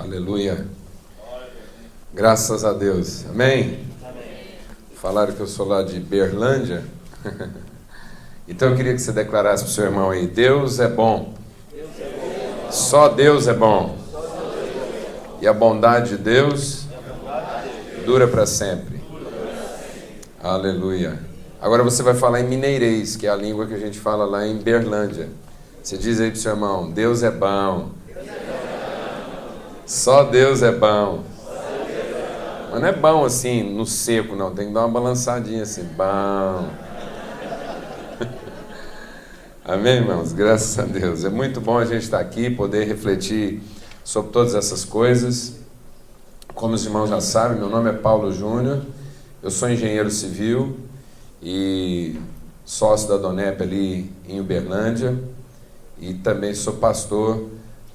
Aleluia. Graças a Deus. Amém? Amém. Falaram que eu sou lá de Berlândia. Então eu queria que você declarasse para o seu irmão aí: Deus é bom. Só Deus é bom. E a bondade de Deus dura para sempre. Aleluia. Agora você vai falar em mineirês, que é a língua que a gente fala lá em Berlândia. Você diz aí para o seu irmão: Deus é bom. Só Deus é bom. Mas não é bom assim, no seco, não. Tem que dar uma balançadinha assim. Bom. Amém, irmãos? Graças a Deus. É muito bom a gente estar aqui, poder refletir sobre todas essas coisas. Como os irmãos já sabem, meu nome é Paulo Júnior. Eu sou engenheiro civil e sócio da Donep ali em Uberlândia. E também sou pastor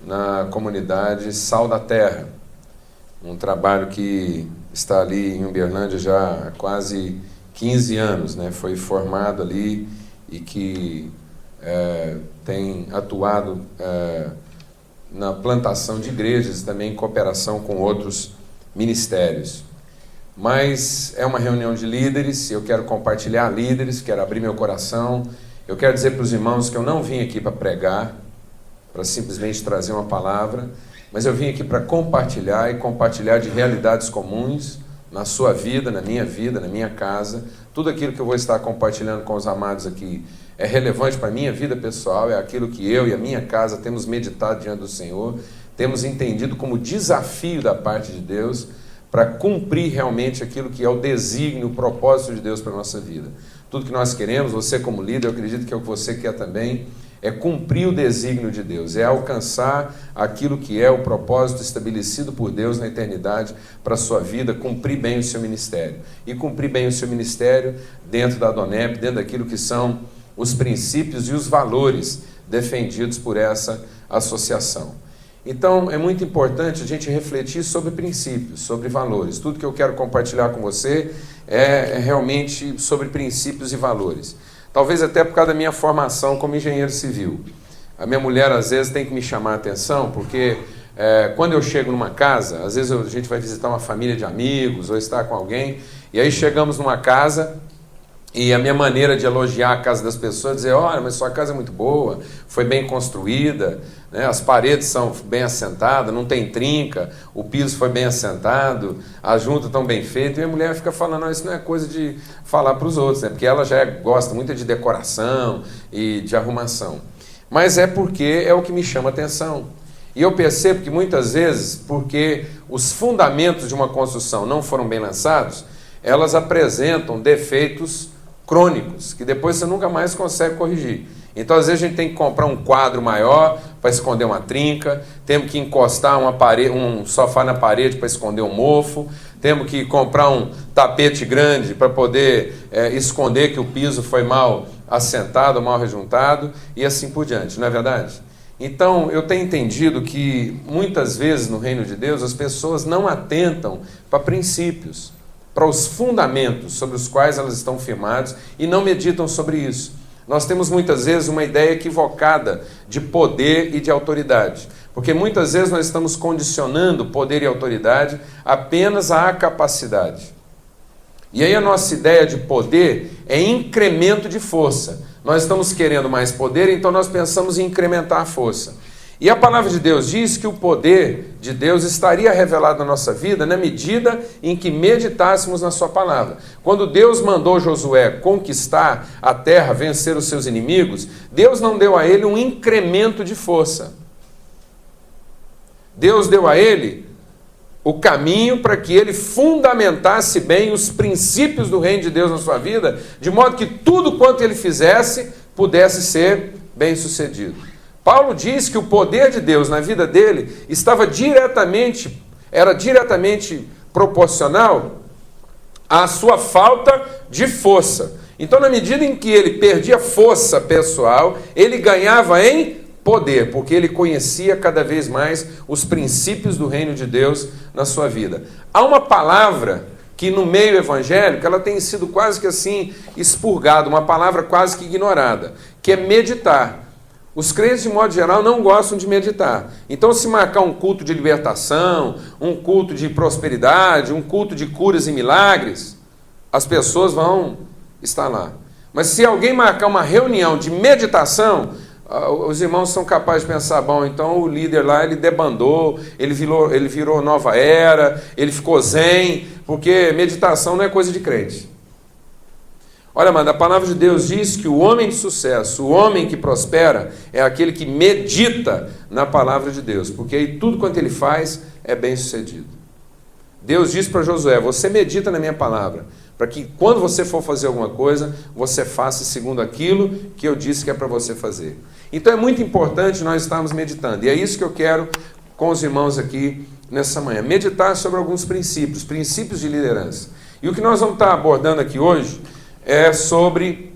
na comunidade Sal da Terra, um trabalho que está ali em Uberlândia já há quase 15 anos, né? Foi formado ali e que tem atuado na plantação de igrejas, também em cooperação com outros ministérios. Mas é uma reunião de líderes, eu quero compartilhar líderes, quero abrir meu coração, eu quero dizer para os irmãos que eu não vim aqui para pregar, para simplesmente trazer uma palavra, mas eu vim aqui para compartilhar e compartilhar de realidades comuns na sua vida, na minha casa. Tudo aquilo que eu vou estar compartilhando com os amados aqui é relevante para a minha vida pessoal, é aquilo que eu e a minha casa temos meditado diante do Senhor, temos entendido como desafio da parte de Deus para cumprir realmente aquilo que é o desígnio, o propósito de Deus para a nossa vida. Tudo que nós queremos, você como líder, eu acredito que é o que você quer também, é cumprir o desígnio de Deus, é alcançar aquilo que é o propósito estabelecido por Deus na eternidade para a sua vida, cumprir bem o seu ministério. E cumprir bem o seu ministério dentro da Donep, dentro daquilo que são os princípios e os valores defendidos por essa associação. Então, é muito importante a gente refletir sobre princípios, sobre valores. Tudo que eu quero compartilhar com você é realmente sobre princípios e valores. Talvez até por causa da minha formação como engenheiro civil. A minha mulher, às vezes, tem que me chamar a atenção, porque quando eu chego numa casa, às vezes a gente vai visitar uma família de amigos ou estar com alguém, e aí chegamos numa casa, e a minha maneira de elogiar a casa das pessoas é dizer: olha, mas sua casa é muito boa, foi bem construída, né? As paredes são bem assentadas, não tem trinca, o piso foi bem assentado, as juntas estão bem feitas. E a mulher fica falando: não, isso não é coisa de falar para os outros, né? Porque ela já gosta muito de decoração e de arrumação. Mas é porque é o que me chama a atenção. E eu percebo que muitas vezes, porque os fundamentos de uma construção não foram bem lançados, elas apresentam defeitos crônicos, que depois você nunca mais consegue corrigir. Então, às vezes, a gente tem que comprar um quadro maior para esconder uma trinca, temos que encostar um sofá na parede para esconder um mofo, temos que comprar um tapete grande para poder esconder que o piso foi mal assentado, mal rejuntado, e assim por diante, não é verdade? Então, eu tenho entendido que, muitas vezes, no reino de Deus, as pessoas não atentam para princípios, para os fundamentos sobre os quais elas estão firmadas e não meditam sobre isso. Nós temos muitas vezes uma ideia equivocada de poder e de autoridade, porque muitas vezes nós estamos condicionando poder e autoridade apenas à capacidade. E aí a nossa ideia de poder é incremento de força. Nós estamos querendo mais poder, então nós pensamos em incrementar a força. E a palavra de Deus diz que o poder de Deus estaria revelado na nossa vida na medida em que meditássemos na sua palavra. Quando Deus mandou Josué conquistar a terra, vencer os seus inimigos, Deus não deu a ele um incremento de força. Deus deu a ele o caminho para que ele fundamentasse bem os princípios do reino de Deus na sua vida, de modo que tudo quanto ele fizesse pudesse ser bem sucedido. Paulo diz que o poder de Deus na vida dele era diretamente proporcional à sua falta de força. Então, na medida em que ele perdia força pessoal, ele ganhava em poder, porque ele conhecia cada vez mais os princípios do reino de Deus na sua vida. Há uma palavra que no meio evangélico ela tem sido quase que assim expurgada, uma palavra quase que ignorada, que é meditar. Os crentes, de modo geral, não gostam de meditar. Então, se marcar um culto de libertação, um culto de prosperidade, um culto de curas e milagres, as pessoas vão estar lá. Mas se alguém marcar uma reunião de meditação, os irmãos são capazes de pensar, bom, então o líder lá, ele debandou, ele virou nova era, ele ficou zen, porque meditação não é coisa de crente. Olha, mano, a palavra de Deus diz que o homem de sucesso, o homem que prospera, é aquele que medita na palavra de Deus, porque aí tudo quanto ele faz é bem sucedido. Deus diz para Josué, você medita na minha palavra, para que quando você for fazer alguma coisa, você faça segundo aquilo que eu disse que é para você fazer. Então é muito importante nós estarmos meditando, e é isso que eu quero com os irmãos aqui nessa manhã, meditar sobre alguns princípios de liderança. E o que nós vamos estar abordando aqui hoje é sobre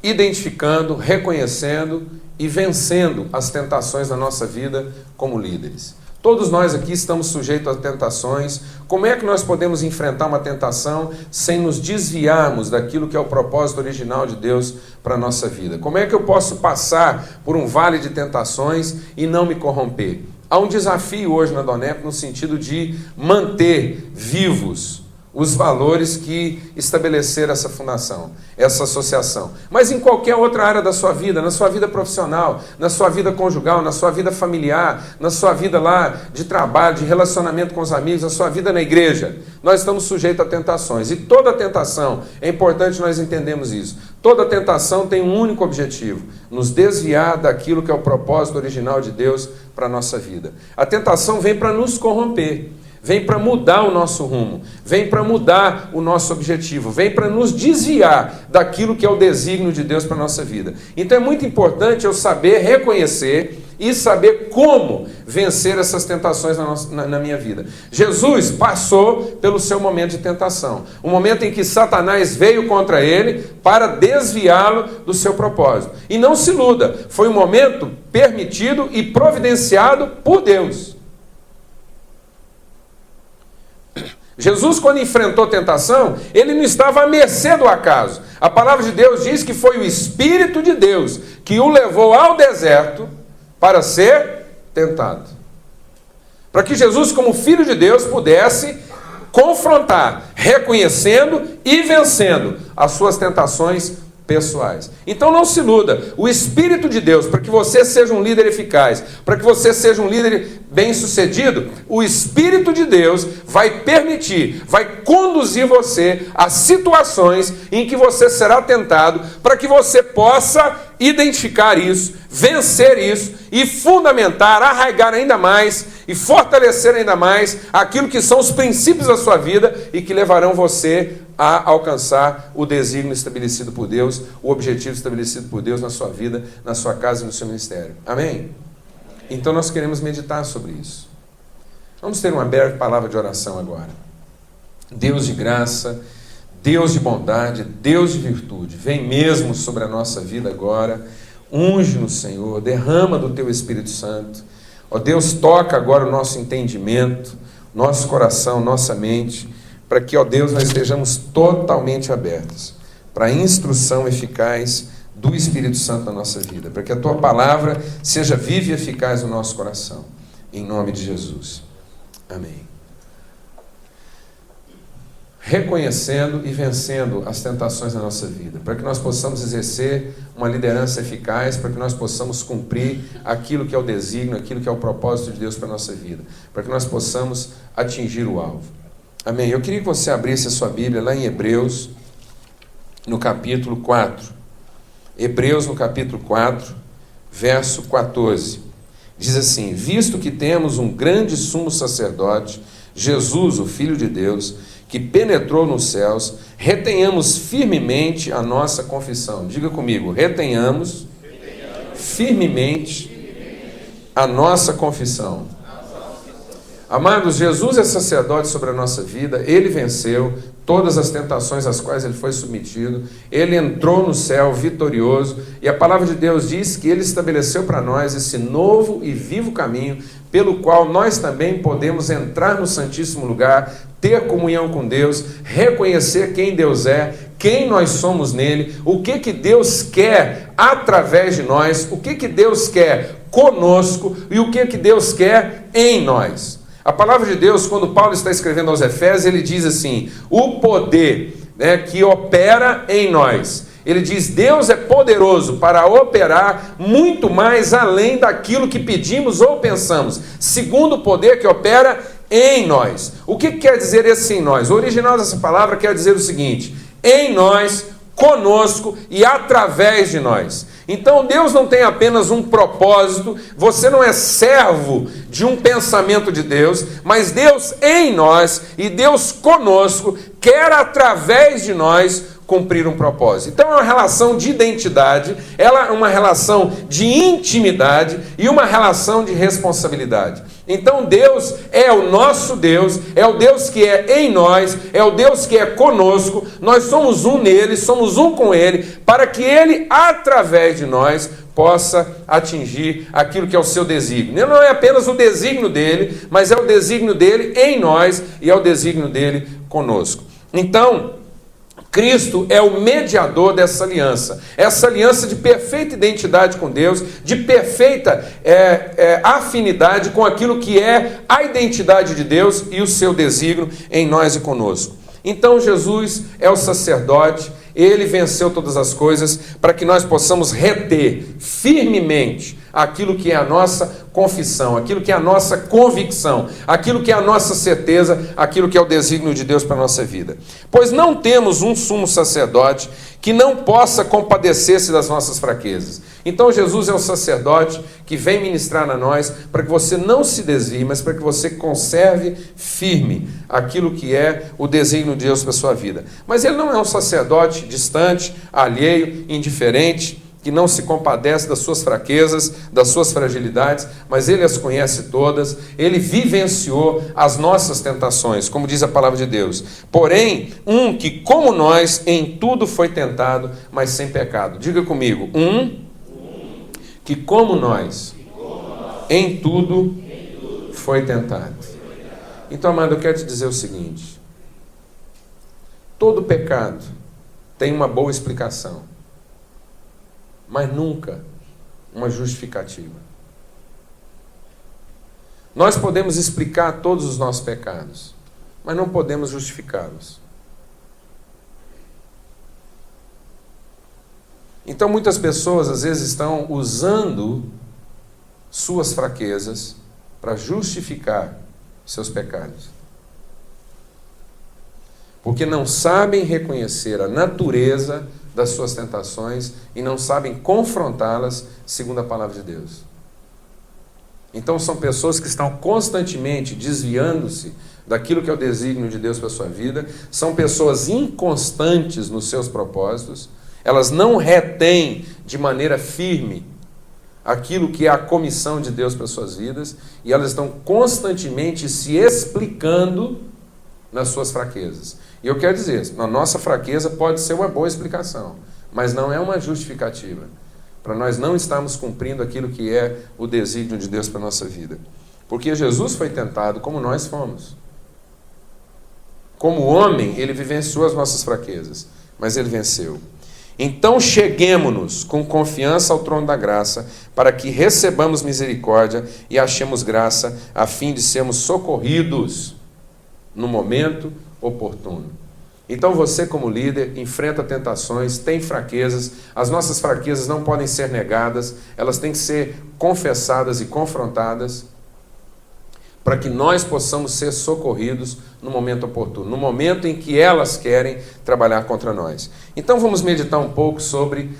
identificando, reconhecendo e vencendo as tentações da nossa vida como líderes. Todos nós aqui estamos sujeitos a tentações. Como é que nós podemos enfrentar uma tentação sem nos desviarmos daquilo que é o propósito original de Deus para a nossa vida? Como é que eu posso passar por um vale de tentações e não me corromper? Há um desafio hoje na Donep no sentido de manter vivos os valores que estabeleceram essa fundação, essa associação. Mas em qualquer outra área da sua vida, na sua vida profissional, na sua vida conjugal, na sua vida familiar, na sua vida lá de trabalho, de relacionamento com os amigos, na sua vida na igreja, nós estamos sujeitos a tentações. E toda tentação, é importante nós entendermos isso, toda tentação tem um único objetivo, nos desviar daquilo que é o propósito original de Deus para a nossa vida. A tentação vem para nos corromper, vem para mudar o nosso rumo, vem para mudar o nosso objetivo, vem para nos desviar daquilo que é o desígnio de Deus para a nossa vida. Então é muito importante eu saber reconhecer e saber como vencer essas tentações na minha vida. Jesus passou pelo seu momento de tentação, o momento em que Satanás veio contra ele para desviá-lo do seu propósito. E não se iluda, foi um momento permitido e providenciado por Deus. Jesus, quando enfrentou tentação, ele não estava à mercê do acaso. A palavra de Deus diz que foi o Espírito de Deus que o levou ao deserto para ser tentado. Para que Jesus, como Filho de Deus, pudesse confrontar, reconhecendo e vencendo as suas tentações pessoais. Então não se iluda, o Espírito de Deus, para que você seja um líder eficaz, para que você seja um líder bem-sucedido, o Espírito de Deus vai permitir, vai conduzir você a situações em que você será tentado, para que você possa identificar isso, vencer isso e fundamentar, arraigar ainda mais e fortalecer ainda mais aquilo que são os princípios da sua vida e que levarão você a alcançar o desígnio estabelecido por Deus, o objetivo estabelecido por Deus na sua vida, na sua casa e no seu ministério. Amém? Então nós queremos meditar sobre isso. Vamos ter uma breve palavra de oração agora. Deus de graça, Deus de bondade, Deus de virtude, vem mesmo sobre a nossa vida agora, unge-nos, Senhor, derrama do Teu Espírito Santo. Ó Deus, toca agora o nosso entendimento, nosso coração, nossa mente, para que, ó Deus, nós estejamos totalmente abertos para a instrução eficaz do Espírito Santo na nossa vida, para que a Tua palavra seja viva e eficaz no nosso coração. Em nome de Jesus. Amém. Reconhecendo e vencendo as tentações da nossa vida, para que nós possamos exercer uma liderança eficaz, para que nós possamos cumprir aquilo que é o desígnio, aquilo que é o propósito de Deus para a nossa vida, para que nós possamos atingir o alvo. Amém? Eu queria que você abrisse a sua Bíblia lá em Hebreus, no capítulo 4. Hebreus, no capítulo 4, verso 14. Diz assim: visto que temos um grande sumo sacerdote, Jesus, o Filho de Deus, que penetrou nos céus, retenhamos firmemente a nossa confissão. Diga comigo, retenhamos firmemente a nossa confissão. Amados, Jesus é sacerdote sobre a nossa vida, Ele venceu todas as tentações às quais ele foi submetido, ele entrou no céu vitorioso, e a palavra de Deus diz que ele estabeleceu para nós esse novo e vivo caminho, pelo qual nós também podemos entrar no Santíssimo Lugar, ter comunhão com Deus, reconhecer quem Deus é, quem nós somos nele, o que Deus quer através de nós, o que Deus quer conosco e o que Deus quer em nós. A palavra de Deus, quando Paulo está escrevendo aos Efésios, ele diz assim, o poder, que opera em nós. Ele diz, Deus é poderoso para operar muito mais além daquilo que pedimos ou pensamos, segundo o poder que opera em nós. O que quer dizer esse em nós? O original dessa palavra quer dizer o seguinte, em nós, conosco e através de nós. Então Deus não tem apenas um propósito, você não é servo de um pensamento de Deus, mas Deus em nós e Deus conosco quer através de nós cumprir um propósito. Então é uma relação de identidade, ela é uma relação de intimidade e uma relação de responsabilidade. Então Deus é o nosso Deus, é o Deus que é em nós, é o Deus que é conosco, nós somos um nele, somos um com ele, para que ele, através de nós, possa atingir aquilo que é o seu desígnio. Não é apenas o desígnio dele, mas é o desígnio dele em nós e é o desígnio dele conosco. Então, Cristo é o mediador dessa aliança. Essa aliança de perfeita identidade com Deus, de perfeita afinidade com aquilo que é a identidade de Deus e o seu desígnio em nós e conosco. Então Jesus é o sacerdote, ele venceu todas as coisas para que nós possamos reter firmemente aquilo que é a nossa confissão, aquilo que é a nossa convicção, aquilo que é a nossa certeza, aquilo que é o desígnio de Deus para a nossa vida. Pois não temos um sumo sacerdote que não possa compadecer-se das nossas fraquezas. Então Jesus é o sacerdote que vem ministrar a nós para que você não se desvie, mas para que você conserve firme aquilo que é o desígnio de Deus para a sua vida. Mas ele não é um sacerdote distante, alheio, indiferente, que não se compadece das suas fraquezas, das suas fragilidades, mas ele as conhece todas, ele vivenciou as nossas tentações, como diz a palavra de Deus. Porém, um que, como nós, em tudo foi tentado, mas sem pecado. Diga comigo, que como nós, em tudo foi tentado. Então, amado, eu quero te dizer o seguinte, todo pecado tem uma boa explicação, mas nunca uma justificativa. Nós podemos explicar todos os nossos pecados, mas não podemos justificá-los. Então muitas pessoas às vezes estão usando suas fraquezas para justificar seus pecados, porque não sabem reconhecer a natureza das suas tentações e não sabem confrontá-las segundo a palavra de Deus. Então são pessoas que estão constantemente desviando-se daquilo que é o desígnio de Deus para a sua vida, são pessoas inconstantes nos seus propósitos, elas não retêm de maneira firme aquilo que é a comissão de Deus para as suas vidas, e elas estão constantemente se explicando nas suas fraquezas. E eu quero dizer, a nossa fraqueza pode ser uma boa explicação, mas não é uma justificativa para nós não estarmos cumprindo aquilo que é o desígnio de Deus para a nossa vida. Porque Jesus foi tentado como nós fomos. Como homem, ele vivenciou as nossas fraquezas, mas ele venceu. Então cheguemo-nos com confiança ao trono da graça, para que recebamos misericórdia e achemos graça, a fim de sermos socorridos no momento oportuno. Então você, como líder, enfrenta tentações, tem fraquezas, as nossas fraquezas não podem ser negadas, elas têm que ser confessadas e confrontadas, para que nós possamos ser socorridos no momento oportuno, no momento em que elas querem trabalhar contra nós. Então vamos meditar um pouco sobre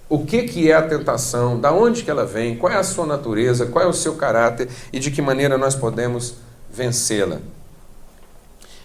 o que é a tentação, da onde que ela vem, qual é a sua natureza, qual é o seu caráter e de que maneira nós podemos vencê-la.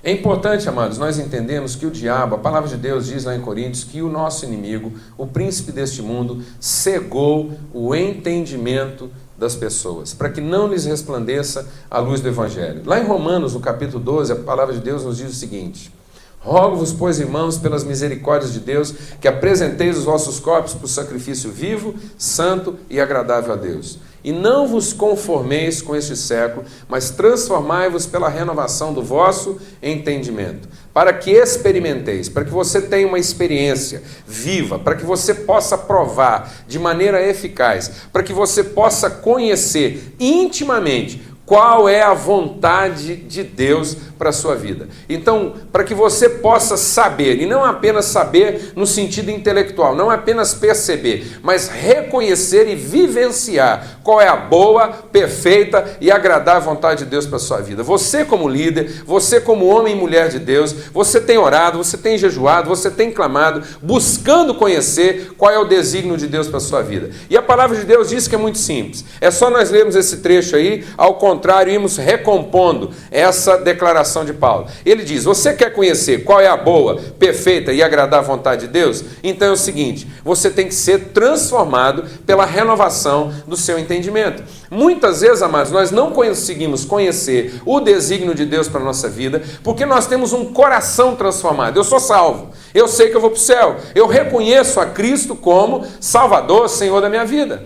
É importante, amados, nós entendemos que o diabo, a palavra de Deus diz lá em Coríntios, que o nosso inimigo, o príncipe deste mundo, cegou o entendimento das pessoas, para que não lhes resplandeça a luz do Evangelho. Lá em Romanos, no capítulo 12, a palavra de Deus nos diz o seguinte: Rogo-vos, pois, irmãos, pelas misericórdias de Deus, que apresenteis os vossos corpos por sacrifício vivo, santo e agradável a Deus. E não vos conformeis com este século, mas transformai-vos pela renovação do vosso entendimento, para que experimenteis, para que você tenha uma experiência viva, para que você possa provar de maneira eficaz, para que você possa conhecer intimamente qual é a vontade de Deus para a sua vida. Então, para que você possa saber, e não apenas saber no sentido intelectual, não apenas perceber, mas reconhecer e vivenciar qual é a boa, perfeita e agradável vontade de Deus para a sua vida. Você como líder, você como homem e mulher de Deus, você tem orado, você tem jejuado, você tem clamado, buscando conhecer qual é o desígnio de Deus para a sua vida. E a palavra de Deus diz que é muito simples. É só nós lermos esse trecho aí, ao contrário, irmos recompondo essa declaração de Paulo. Ele diz: você quer conhecer qual é a boa, perfeita e agradável vontade de Deus? Então é o seguinte, você tem que ser transformado pela renovação do seu entendimento. Muitas vezes, amados, nós não conseguimos conhecer o desígnio de Deus para a nossa vida, porque nós temos um coração transformado. Eu sou salvo, eu sei que eu vou para o céu, eu reconheço a Cristo como Salvador, Senhor da minha vida.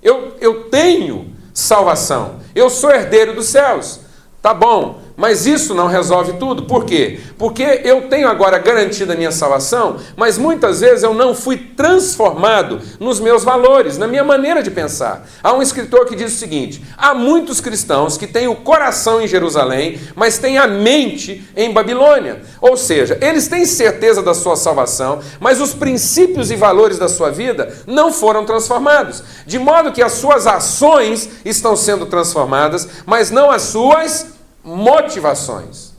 Eu tenho salvação, eu sou herdeiro dos céus. Tá bom, mas isso não resolve tudo. Por quê? Porque eu tenho agora garantida a minha salvação, mas muitas vezes eu não fui transformado nos meus valores, na minha maneira de pensar. Há um escritor que diz o seguinte: há muitos cristãos que têm o coração em Jerusalém, mas têm a mente em Babilônia. Ou seja, eles têm certeza da sua salvação, mas os princípios e valores da sua vida não foram transformados. De modo que as suas ações estão sendo transformadas, mas não as suas motivações.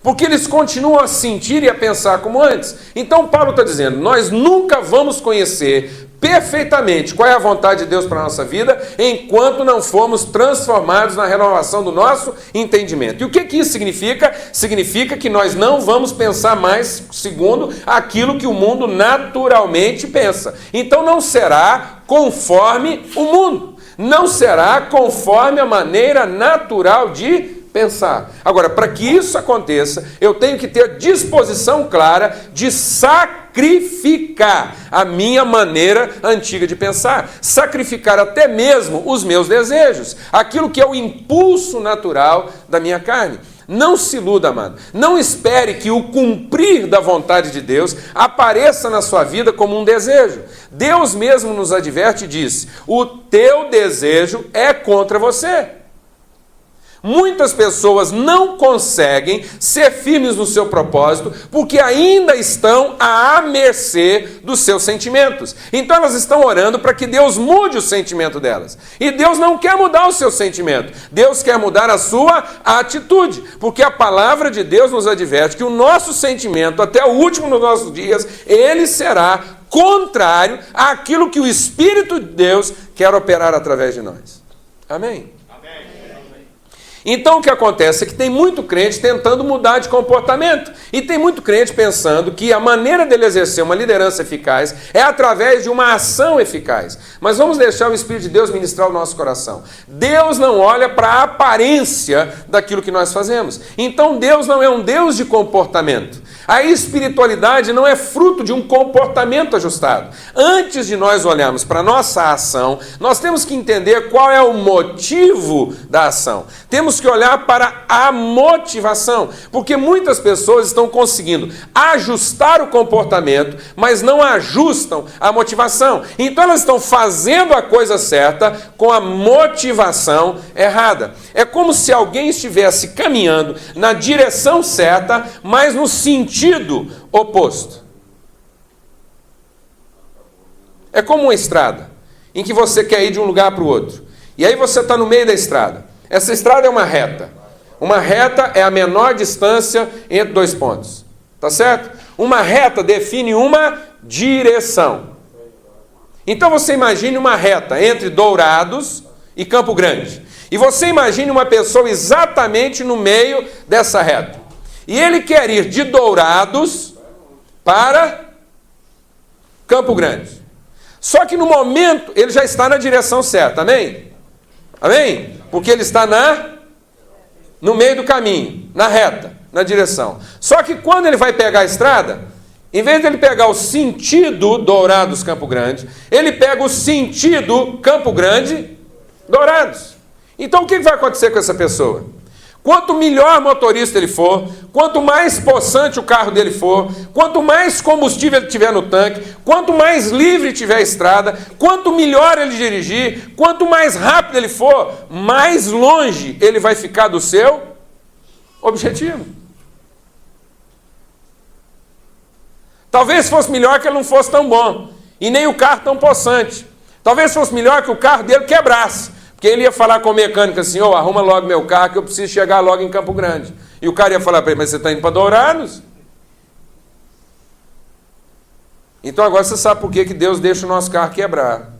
Porque eles continuam a sentir e a pensar como antes. Então Paulo está dizendo, nós nunca vamos conhecer perfeitamente qual é a vontade de Deus para a nossa vida, enquanto não formos transformados na renovação do nosso entendimento. E o que isso significa? Significa que nós não vamos pensar mais segundo aquilo que o mundo naturalmente pensa. Então não será conforme o mundo. Não será conforme a maneira natural de pensar. Agora, para que isso aconteça, eu tenho que ter disposição clara de sacrificar a minha maneira antiga de pensar. Sacrificar até mesmo os meus desejos, aquilo que é o impulso natural da minha carne. Não se iluda, amado. Não espere que o cumprir da vontade de Deus apareça na sua vida como um desejo. Deus mesmo nos adverte e diz: o teu desejo é contra você. Muitas pessoas não conseguem ser firmes no seu propósito porque ainda estão à mercê dos seus sentimentos. Então elas estão orando para que Deus mude o sentimento delas. E Deus não quer mudar o seu sentimento. Deus quer mudar a sua atitude. Porque a palavra de Deus nos adverte que o nosso sentimento, até o último dos nossos dias, ele será contrário àquilo que o Espírito de Deus quer operar através de nós. Amém? Então o que acontece é que tem muito crente tentando mudar de comportamento. E tem muito crente pensando que a maneira dele exercer uma liderança eficaz é através de uma ação eficaz. Mas vamos deixar o Espírito de Deus ministrar o nosso coração. Deus não olha para a aparência daquilo que nós fazemos. Então Deus não é um Deus de comportamento. A espiritualidade não é fruto de um comportamento ajustado. Antes de nós olharmos para a nossa ação, nós temos que entender qual é o motivo da ação. Temos que olhar para a motivação, porque muitas pessoas estão conseguindo ajustar o comportamento, mas não ajustam a motivação. Então elas estão fazendo a coisa certa com a motivação errada. É como se alguém estivesse caminhando na direção certa, mas no sentido oposto. É como uma estrada, em que você quer ir de um lugar para o outro. E aí você está no meio da estrada. Essa estrada é uma reta. Uma reta é a menor distância entre dois pontos. Tá certo? Uma reta define uma direção. Então você imagine uma reta entre Dourados e Campo Grande. E você imagine uma pessoa exatamente no meio dessa reta. E ele quer ir de Dourados para Campo Grande. Só que no momento ele já está na direção certa, amém? Amém? Porque ele está no meio do caminho, na reta, na direção. Só que quando ele vai pegar a estrada, em vez de ele pegar o sentido Dourados Campo Grande, ele pega o sentido Campo Grande Dourados. Então o que vai acontecer com essa pessoa? Quanto melhor motorista ele for, quanto mais possante o carro dele for, quanto mais combustível ele tiver no tanque, quanto mais livre tiver a estrada, quanto melhor ele dirigir, quanto mais rápido ele for, mais longe ele vai ficar do seu objetivo. Talvez fosse melhor que ele não fosse tão bom, e nem o carro tão possante. Talvez fosse melhor que o carro dele quebrasse, porque ele ia falar com o mecânico assim, arruma logo meu carro que eu preciso chegar logo em Campo Grande. E o cara ia falar para ele, mas você está indo para Dourados? Então agora você sabe por que Deus deixa o nosso carro quebrar.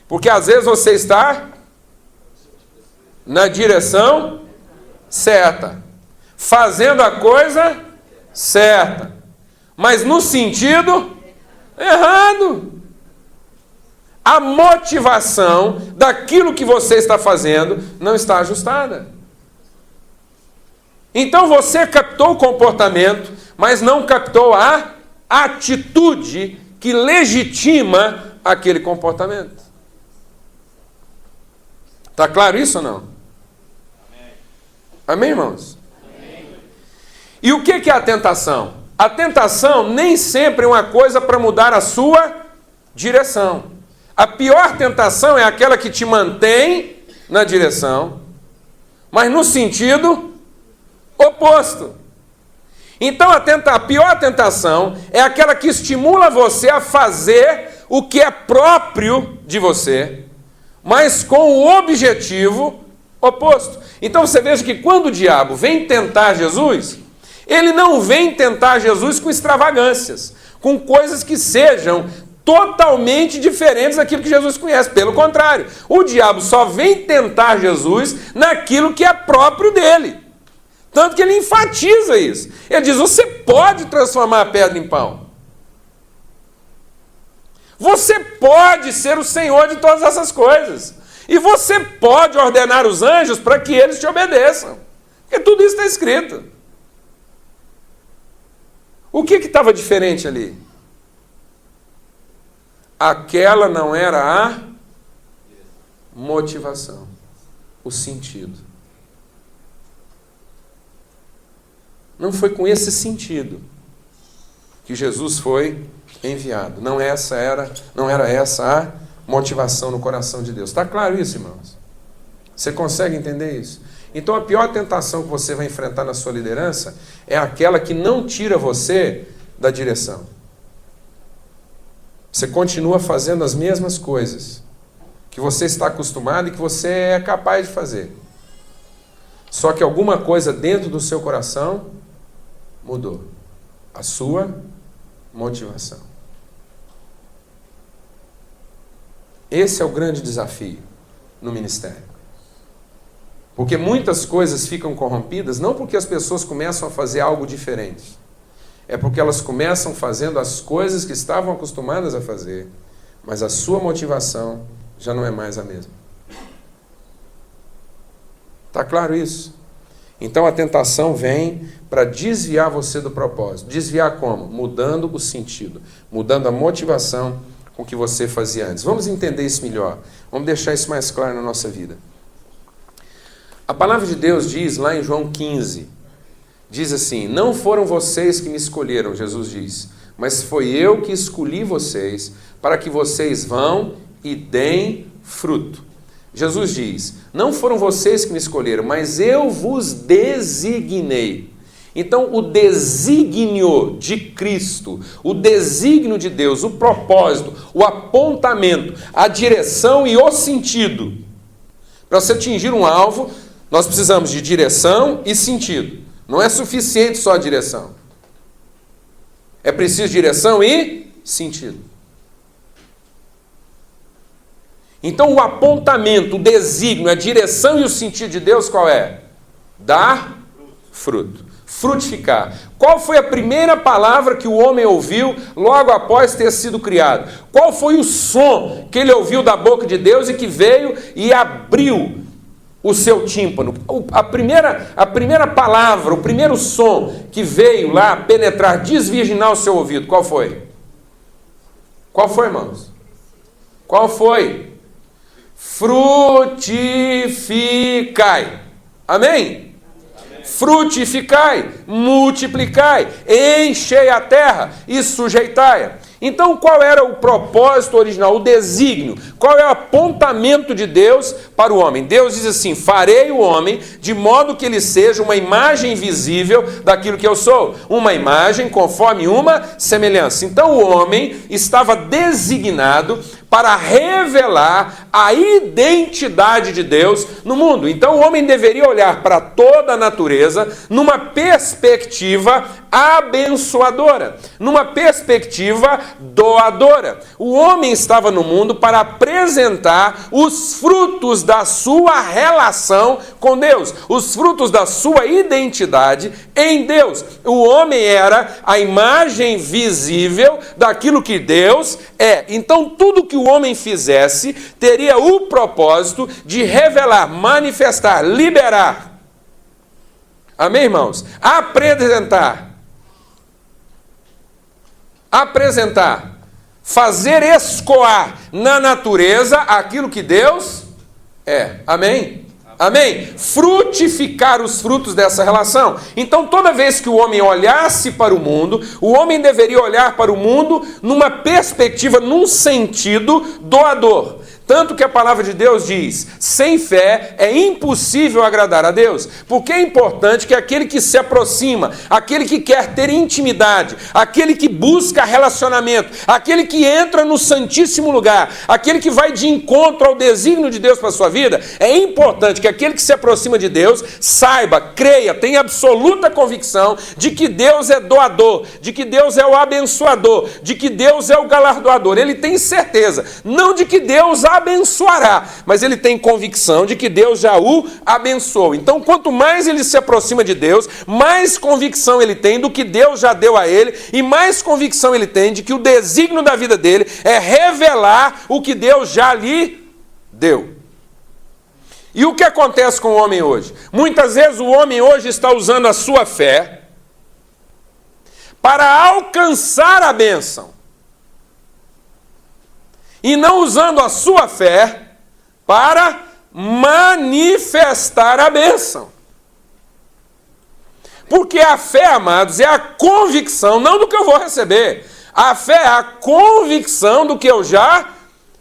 Porque às vezes você está na direção certa, fazendo a coisa certa, mas no sentido errado. A motivação daquilo que você está fazendo não está ajustada. Então você captou o comportamento, mas não captou a atitude que legitima aquele comportamento. Está claro isso ou não? Amém, irmãos? Amém. E o que é a tentação? A tentação nem sempre é uma coisa para mudar a sua direção. A pior tentação é aquela que te mantém na direção, mas no sentido oposto. Então a pior tentação é aquela que estimula você a fazer o que é próprio de você, mas com o objetivo oposto. Então você veja que quando o diabo vem tentar Jesus, ele não vem tentar Jesus com extravagâncias, com coisas que sejam totalmente diferentes daquilo que Jesus conhece. Pelo contrário, o diabo só vem tentar Jesus naquilo que é próprio dele. Tanto que ele enfatiza isso. Ele diz, você pode transformar a pedra em pão. Você pode ser o Senhor de todas essas coisas. E você pode ordenar os anjos para que eles te obedeçam. Porque tudo isso está escrito. O que estava diferente ali? Aquela não era a motivação, o sentido. Não foi com esse sentido que Jesus foi enviado. Não era essa a motivação no coração de Deus. Está claro isso, irmãos? Você consegue entender isso? Então a pior tentação que você vai enfrentar na sua liderança é aquela que não tira você da direção. Você continua fazendo as mesmas coisas que você está acostumado e que você é capaz de fazer. Só que alguma coisa dentro do seu coração mudou. A sua motivação. Esse é o grande desafio no ministério. Porque muitas coisas ficam corrompidas não porque as pessoas começam a fazer algo diferente. É porque elas começam fazendo as coisas que estavam acostumadas a fazer, mas a sua motivação já não é mais a mesma. Está claro isso? Então a tentação vem para desviar você do propósito. Desviar como? Mudando o sentido, mudando a motivação com que você fazia antes. Vamos entender isso melhor. Vamos deixar isso mais claro na nossa vida. A palavra de Deus diz lá em João 15, diz assim, não foram vocês que me escolheram, Jesus diz, mas foi eu que escolhi vocês para que vocês vão e deem fruto. Jesus diz, não foram vocês que me escolheram, mas eu vos designei. Então o desígnio de Cristo, o desígnio de Deus, o propósito, o apontamento, a direção e o sentido. Para você atingir um alvo, nós precisamos de direção e sentido. Não é suficiente só a direção. É preciso direção e sentido. Então o apontamento, o desígnio, a direção e o sentido de Deus qual é? Dar fruto. Frutificar. Qual foi a primeira palavra que o homem ouviu logo após ter sido criado? Qual foi o som que ele ouviu da boca de Deus e que veio e abriu o seu tímpano. A primeira palavra, o primeiro som que veio lá penetrar, desvirginar o seu ouvido, qual foi? Qual foi, irmãos? Qual foi? Frutificai. Amém? Frutificai, multiplicai, enchei a terra e sujeitai-a. Então, qual era o propósito original, o desígnio? Qual é o apontamento de Deus para o homem? Deus diz assim: farei o homem de modo que ele seja uma imagem visível daquilo que eu sou. Uma imagem conforme uma semelhança. Então, o homem estava designado para revelar a identidade de Deus no mundo. Então, o homem deveria olhar para toda a natureza numa perspectiva abençoadora, numa perspectiva doadora. O homem estava no mundo para apresentar os frutos da sua relação com Deus, os frutos da sua identidade em Deus. O homem era a imagem visível daquilo que Deus é. Então, tudo que o homem fizesse teria o propósito de revelar, manifestar, liberar. Amém, irmãos? Apresentar, fazer escoar na natureza aquilo que Deus é. Amém? Amém? Frutificar os frutos dessa relação. Então, toda vez que o homem olhasse para o mundo, o homem deveria olhar para o mundo numa perspectiva, num sentido doador. Tanto que a palavra de Deus diz: sem fé é impossível agradar a Deus. Porque é importante que aquele que se aproxima, aquele que quer ter intimidade, aquele que busca relacionamento, aquele que entra no santíssimo lugar, aquele que vai de encontro ao desígnio de Deus para a sua vida, é importante que aquele que se aproxima de Deus saiba, creia, tenha absoluta convicção de que Deus é doador, de que Deus é o abençoador, de que Deus é o galardoador. Ele tem certeza, não de que Deus abençoará, mas ele tem convicção de que Deus já o abençoou. Então, quanto mais ele se aproxima de Deus, mais convicção ele tem do que Deus já deu a ele, e mais convicção ele tem de que o desígnio da vida dele é revelar o que Deus já lhe deu. E o que acontece com o homem hoje? Muitas vezes o homem hoje está usando a sua fé para alcançar a bênção, e não usando a sua fé para manifestar a bênção. Porque a fé, amados, é a convicção, não do que eu vou receber. A fé é a convicção do que eu já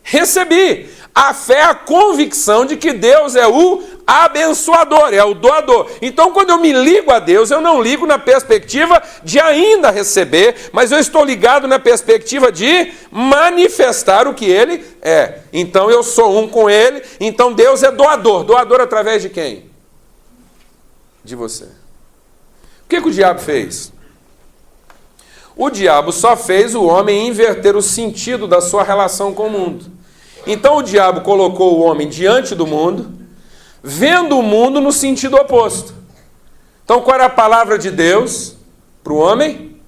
recebi. A fé é a convicção de que Deus é o abençoador, é o doador. Então, quando eu me ligo a Deus, eu não ligo na perspectiva de ainda receber, mas eu estou ligado na perspectiva de manifestar o que Ele é. Então, eu sou um com Ele, então Deus é doador. Doador através de quem? De você. O que o diabo fez? O diabo só fez o homem inverter o sentido da sua relação com o mundo. Então o diabo colocou o homem diante do mundo, vendo o mundo no sentido oposto. Então qual era a palavra de Deus para o homem?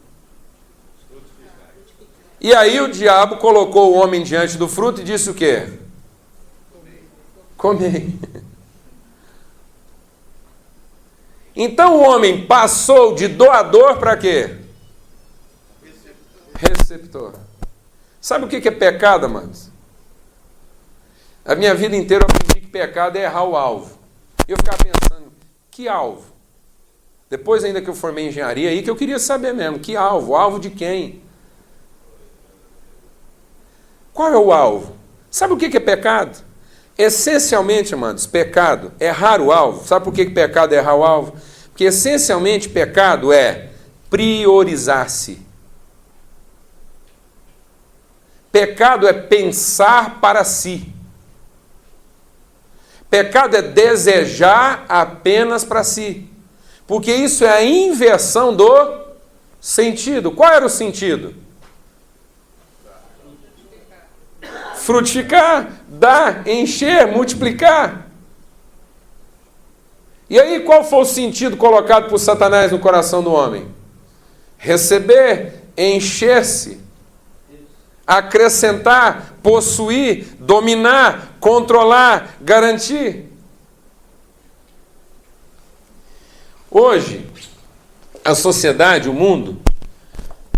E aí o diabo colocou o homem diante do fruto e disse o quê? Comei. Então o homem passou de doador para quê? Receptor. Sabe o que é pecado, amados? A minha vida inteira eu aprendi que pecado é errar o alvo. E eu ficava pensando, que alvo? Depois ainda que eu formei em engenharia, aí que eu queria saber mesmo, que alvo? Alvo de quem? Qual é o alvo? Sabe o que é pecado? Essencialmente, amados, pecado é errar o alvo. Sabe por que pecado é errar o alvo? Porque essencialmente pecado é priorizar-se. Pecado é pensar para si. Pecado é desejar apenas para si. Porque isso é a inversão do sentido. Qual era o sentido? Frutificar, dar, encher, multiplicar. E aí qual foi o sentido colocado por Satanás no coração do homem? Receber, encher-se, acrescentar, possuir, dominar, controlar, garantir. Hoje, a sociedade, o mundo,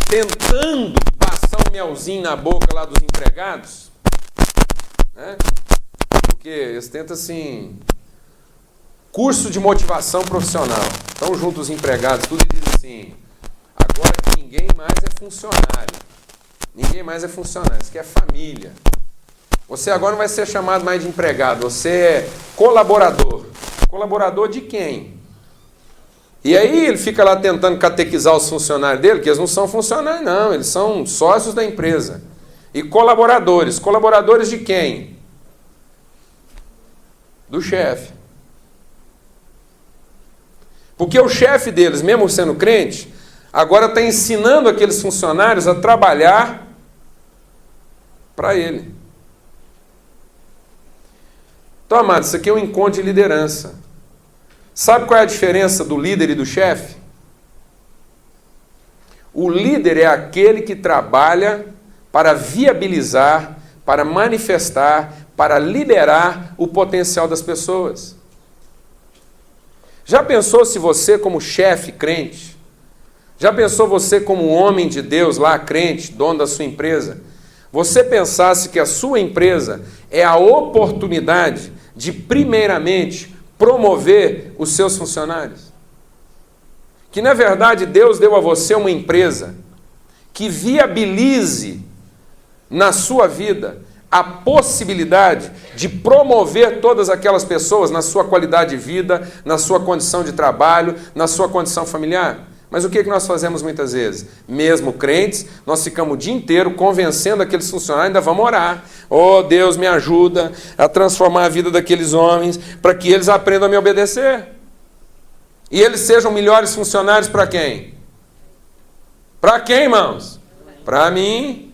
tentando passar um melzinho na boca lá dos empregados, né? Porque eles tentam assim, curso de motivação profissional. Estão junto os empregados, tudo e diz assim, agora que ninguém mais é funcionário. Ninguém mais é funcionário, isso aqui é família. Você agora não vai ser chamado mais de empregado, você é colaborador. Colaborador de quem? E aí ele fica lá tentando catequizar os funcionários dele, que eles não são funcionários não, eles são sócios da empresa. E colaboradores. Colaboradores de quem? Do chefe. Porque o chefe deles, mesmo sendo crente, agora está ensinando aqueles funcionários a trabalhar para ele. Então, amados, isso aqui é um encontro de liderança. Sabe qual é a diferença do líder e do chefe? O líder é aquele que trabalha para viabilizar, para manifestar, para liberar o potencial das pessoas. Já pensou se você, como chefe crente, já pensou você como homem de Deus lá, crente, dono da sua empresa, você pensasse que a sua empresa é a oportunidade de, primeiramente, promover os seus funcionários? Que, na verdade, Deus deu a você uma empresa que viabilize na sua vida a possibilidade de promover todas aquelas pessoas na sua qualidade de vida, na sua condição de trabalho, na sua condição familiar. Mas o que nós fazemos muitas vezes? Mesmo crentes, nós ficamos o dia inteiro convencendo aqueles funcionários, ainda vamos orar. Oh, Deus, me ajuda a transformar a vida daqueles homens para que eles aprendam a me obedecer. E eles sejam melhores funcionários para quem? Para quem, irmãos? Para mim.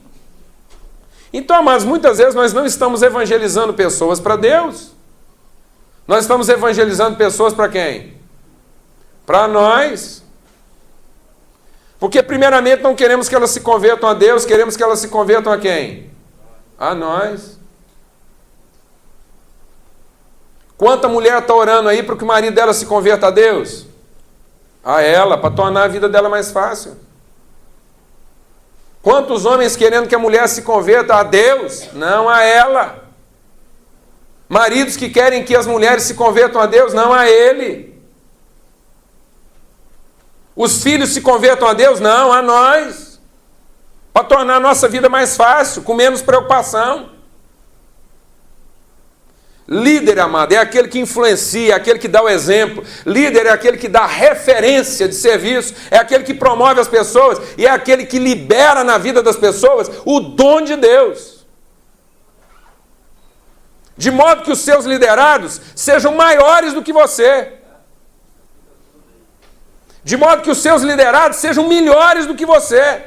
Então, amados, muitas vezes nós não estamos evangelizando pessoas para Deus. Nós estamos evangelizando pessoas para quem? Para nós. Porque, primeiramente, não queremos que elas se convertam a Deus, queremos que elas se convertam a quem? A nós. Quanta mulher está orando aí para que o marido dela se converta a Deus? A ela, para tornar a vida dela mais fácil. Quantos homens querendo que a mulher se converta a Deus? Não a ela. Maridos que querem que as mulheres se convertam a Deus? Não a ele. Os filhos se convertam a Deus? Não, a nós. Para tornar a nossa vida mais fácil, com menos preocupação. Líder, amado, é aquele que influencia, é aquele que dá o exemplo. Líder é aquele que dá referência de serviço, é aquele que promove as pessoas e é aquele que libera na vida das pessoas o dom de Deus. De modo que os seus liderados sejam maiores do que você. De modo que os seus liderados sejam melhores do que você.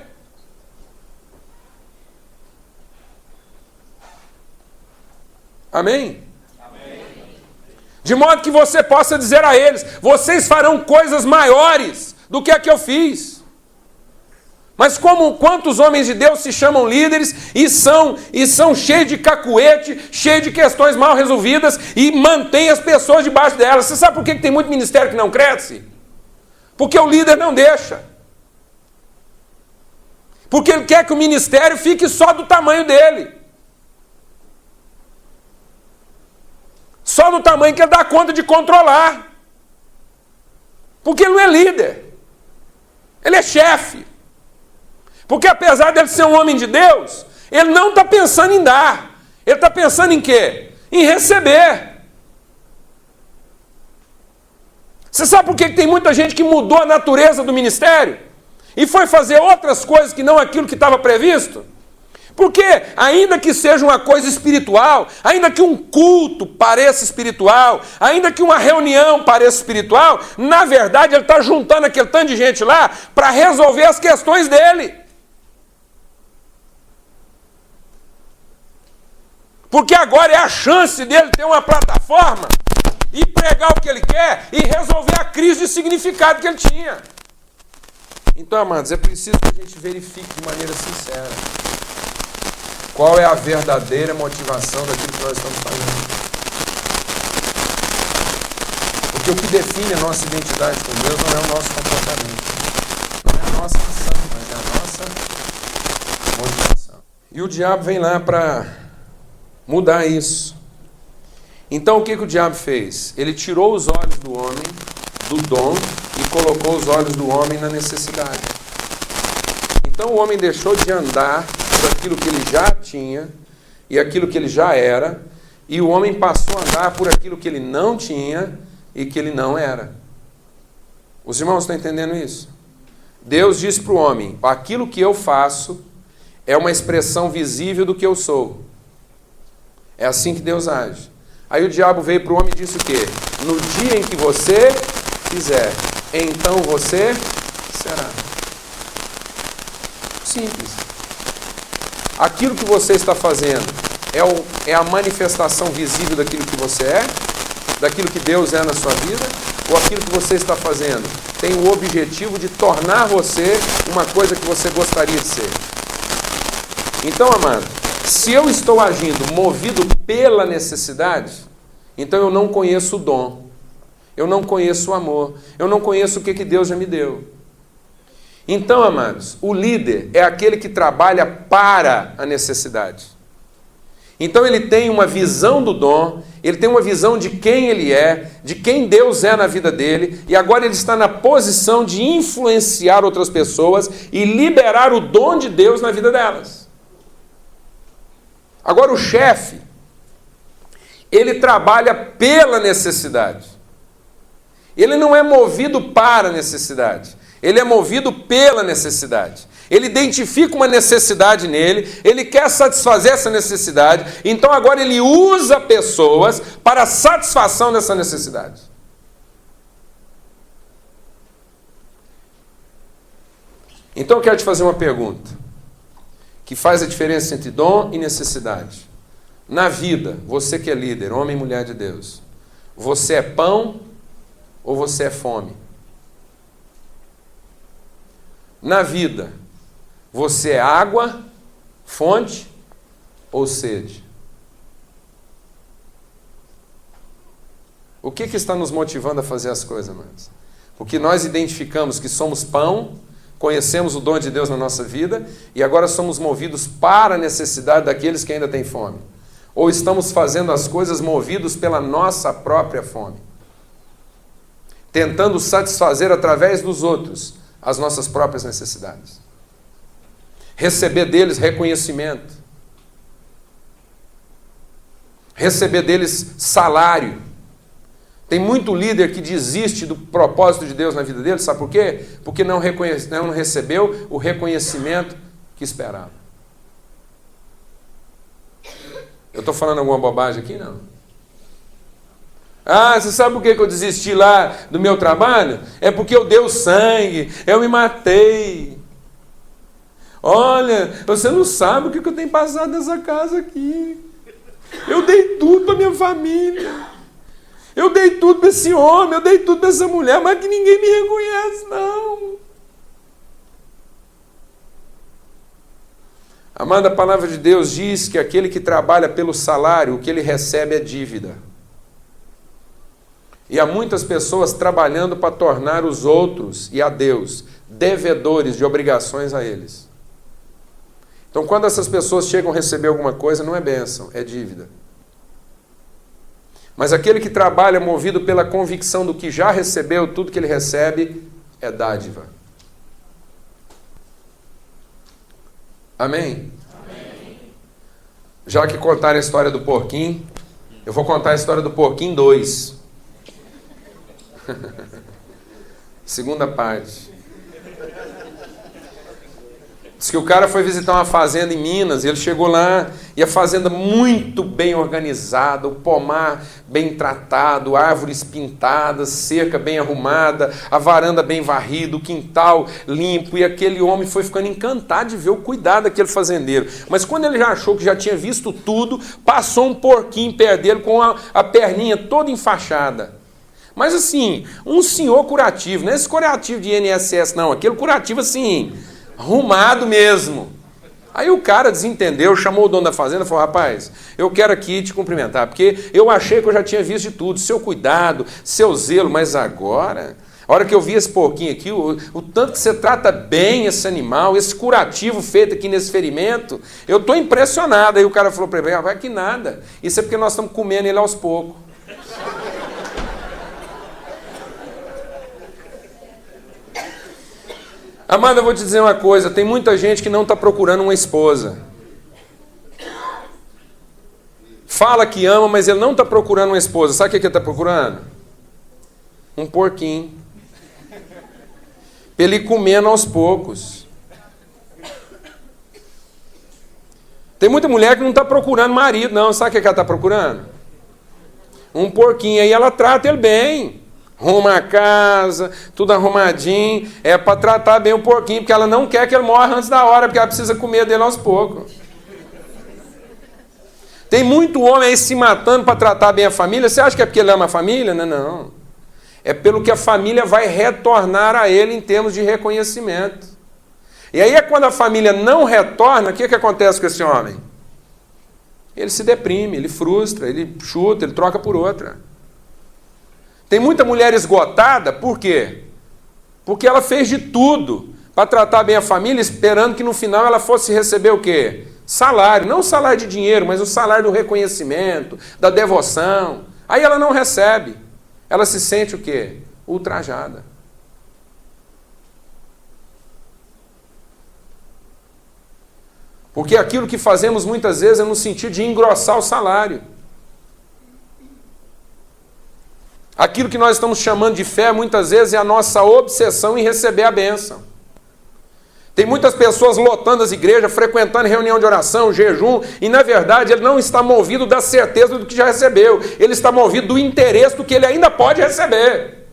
Amém? De modo que você possa dizer a eles, vocês farão coisas maiores do que a que eu fiz. Mas quantos homens de Deus se chamam líderes e são cheios de cacuete, cheios de questões mal resolvidas e mantêm as pessoas debaixo delas. Você sabe por que tem muito ministério que não cresce? Porque o líder não deixa. Porque ele quer que o ministério fique só do tamanho dele. Só no tamanho que ele dá conta de controlar. Porque ele não é líder. Ele é chefe. Porque apesar dele ser um homem de Deus, ele não está pensando em dar. Ele está pensando em quê? Em receber. Você sabe por que tem muita gente que mudou a natureza do ministério? E foi fazer outras coisas que não aquilo que estava previsto? Porque, ainda que seja uma coisa espiritual, ainda que um culto pareça espiritual, ainda que uma reunião pareça espiritual, na verdade ele está juntando aquele tanto de gente lá para resolver as questões dele. Porque agora é a chance dele ter uma plataforma e pregar o que ele quer e resolver a crise de significado que ele tinha. Então, amados, é preciso que a gente verifique de maneira sincera qual é a verdadeira motivação daquilo que nós estamos fazendo. Porque o que define a nossa identidade com Deus não é o nosso comportamento, não é a nossa ação, mas é a nossa motivação. E o diabo vem lá para mudar isso. Então o que o diabo fez? Ele tirou os olhos do homem do dom e colocou os olhos do homem na necessidade. Então o homem deixou de andar por aquilo que ele já tinha e aquilo que ele já era, e o homem passou a andar por aquilo que ele não tinha e que ele não era. Os irmãos estão entendendo isso? Deus disse para o homem: aquilo que eu faço é uma expressão visível do que eu sou. É assim que Deus age. Aí o diabo veio para o homem e disse o quê? No dia em que você fizer, então você será. Simples. Aquilo que você está fazendo é a manifestação visível daquilo que você é, daquilo que Deus é na sua vida, ou aquilo que você está fazendo tem o objetivo de tornar você uma coisa que você gostaria de ser. Então, amado, se eu estou agindo movido pela necessidade, então eu não conheço o dom, eu não conheço o amor, eu não conheço o que Deus já me deu. Então, amados, o líder é aquele que trabalha para a necessidade. Então ele tem uma visão do dom, ele tem uma visão de quem ele é, de quem Deus é na vida dele, e agora ele está na posição de influenciar outras pessoas e liberar o dom de Deus na vida delas. Agora o chefe, ele trabalha pela necessidade. Ele não é movido para a necessidade, ele é movido pela necessidade. Ele identifica uma necessidade nele, ele quer satisfazer essa necessidade, então agora ele usa pessoas para a satisfação dessa necessidade. Então eu quero te fazer uma pergunta, que faz a diferença entre dom e necessidade. Na vida, você que é líder, homem e mulher de Deus, você é pão ou você é fome? Na vida, você é água, fonte ou sede? O que está nos motivando a fazer as coisas, amados? Porque nós identificamos que somos pão, conhecemos o dom de Deus na nossa vida e agora somos movidos para a necessidade daqueles que ainda têm fome. Ou estamos fazendo as coisas movidos pela nossa própria fome, tentando satisfazer através dos outros as nossas próprias necessidades. Receber deles reconhecimento. Receber deles salário. Tem muito líder que desiste do propósito de Deus na vida dele, sabe por quê? Porque não recebeu o reconhecimento que esperava. Eu estou falando alguma bobagem aqui? Não. Ah, você sabe por que eu desisti lá do meu trabalho? É porque eu dei o sangue, eu me matei. Olha, você não sabe o que eu tenho passado nessa casa aqui. Eu dei tudo para minha família. Eu dei tudo para esse homem, eu dei tudo para essa mulher, mas que ninguém me reconhece, não. Amada, a palavra de Deus diz que aquele que trabalha pelo salário, o que ele recebe é dívida. E há muitas pessoas trabalhando para tornar os outros e a Deus devedores de obrigações a eles. Então, quando essas pessoas chegam a receber alguma coisa, não é bênção, é dívida. Mas aquele que trabalha movido pela convicção do que já recebeu, tudo que ele recebe é dádiva. Amém? Amém. Já que contaram a história do porquinho, eu vou contar a história do porquinho 2. Segunda parte. Diz que o cara foi visitar uma fazenda em Minas, e ele chegou lá, e a fazenda muito bem organizada, o pomar bem tratado, árvores pintadas, cerca bem arrumada, a varanda bem varrida, o quintal limpo, e aquele homem foi ficando encantado de ver o cuidado daquele fazendeiro. Mas quando ele já achou que já tinha visto tudo, passou um porquinho perto dele com a perninha toda enfaixada. Mas assim, um senhor curativo, não é esse curativo de INSS não, aquele curativo assim, arrumado mesmo. Aí o cara desentendeu, chamou o dono da fazenda e falou: rapaz, eu quero aqui te cumprimentar, porque eu achei que eu já tinha visto de tudo, seu cuidado, seu zelo, mas agora, a hora que eu vi esse porquinho aqui, o tanto que você trata bem esse animal, esse curativo feito aqui nesse ferimento, eu estou impressionado. Aí o cara falou para ele: rapaz, que nada, isso é porque nós estamos comendo ele aos poucos. Amada, eu vou te dizer uma coisa, tem muita gente que não está procurando uma esposa. Fala que ama, mas ele não está procurando uma esposa. Sabe o que ele está procurando? Um porquinho. Para ele ir comendo aos poucos. Tem muita mulher que não está procurando marido, não. Sabe o que ela está procurando? Um porquinho. Aí ela trata ele bem. Arruma a casa, tudo arrumadinho. É para tratar bem o porquinho, porque ela não quer que ele morra antes da hora, porque ela precisa comer dele aos poucos. Tem muito homem aí se matando para tratar bem a família. Você acha que é porque ele ama a família? Não, não. É pelo que a família vai retornar a ele em termos de reconhecimento. E aí é quando a família não retorna, o que acontece com esse homem? Ele se deprime, ele frustra, ele chuta, ele troca por outra. Tem muita mulher esgotada, por quê? Porque ela fez de tudo para tratar bem a família, esperando que no final ela fosse receber o quê? Salário, não o salário de dinheiro, mas o salário do reconhecimento, da devoção. Aí ela não recebe. Ela se sente o quê? Ultrajada. Porque aquilo que fazemos muitas vezes é no sentido de engrossar o salário. Aquilo que nós estamos chamando de fé, muitas vezes, é a nossa obsessão em receber a bênção. Tem muitas pessoas lotando as igrejas, frequentando reunião de oração, jejum, e na verdade ele não está movido da certeza do que já recebeu. Ele está movido do interesse do que ele ainda pode receber.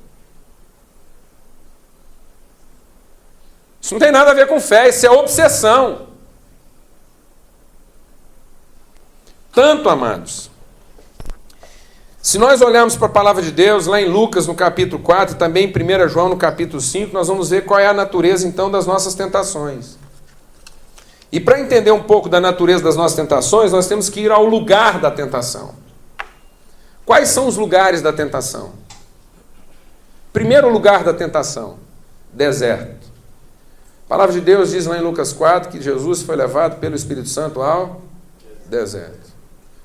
Isso não tem nada a ver com fé, isso é obsessão. Tanto, amados, se nós olharmos para a palavra de Deus, lá em Lucas, no capítulo 4, e também em 1 João, no capítulo 5, nós vamos ver qual é a natureza, então, das nossas tentações. E para entender um pouco da natureza das nossas tentações, nós temos que ir ao lugar da tentação. Quais são os lugares da tentação? Primeiro lugar da tentação, deserto. A palavra de Deus diz lá em Lucas 4 que Jesus foi levado pelo Espírito Santo ao deserto.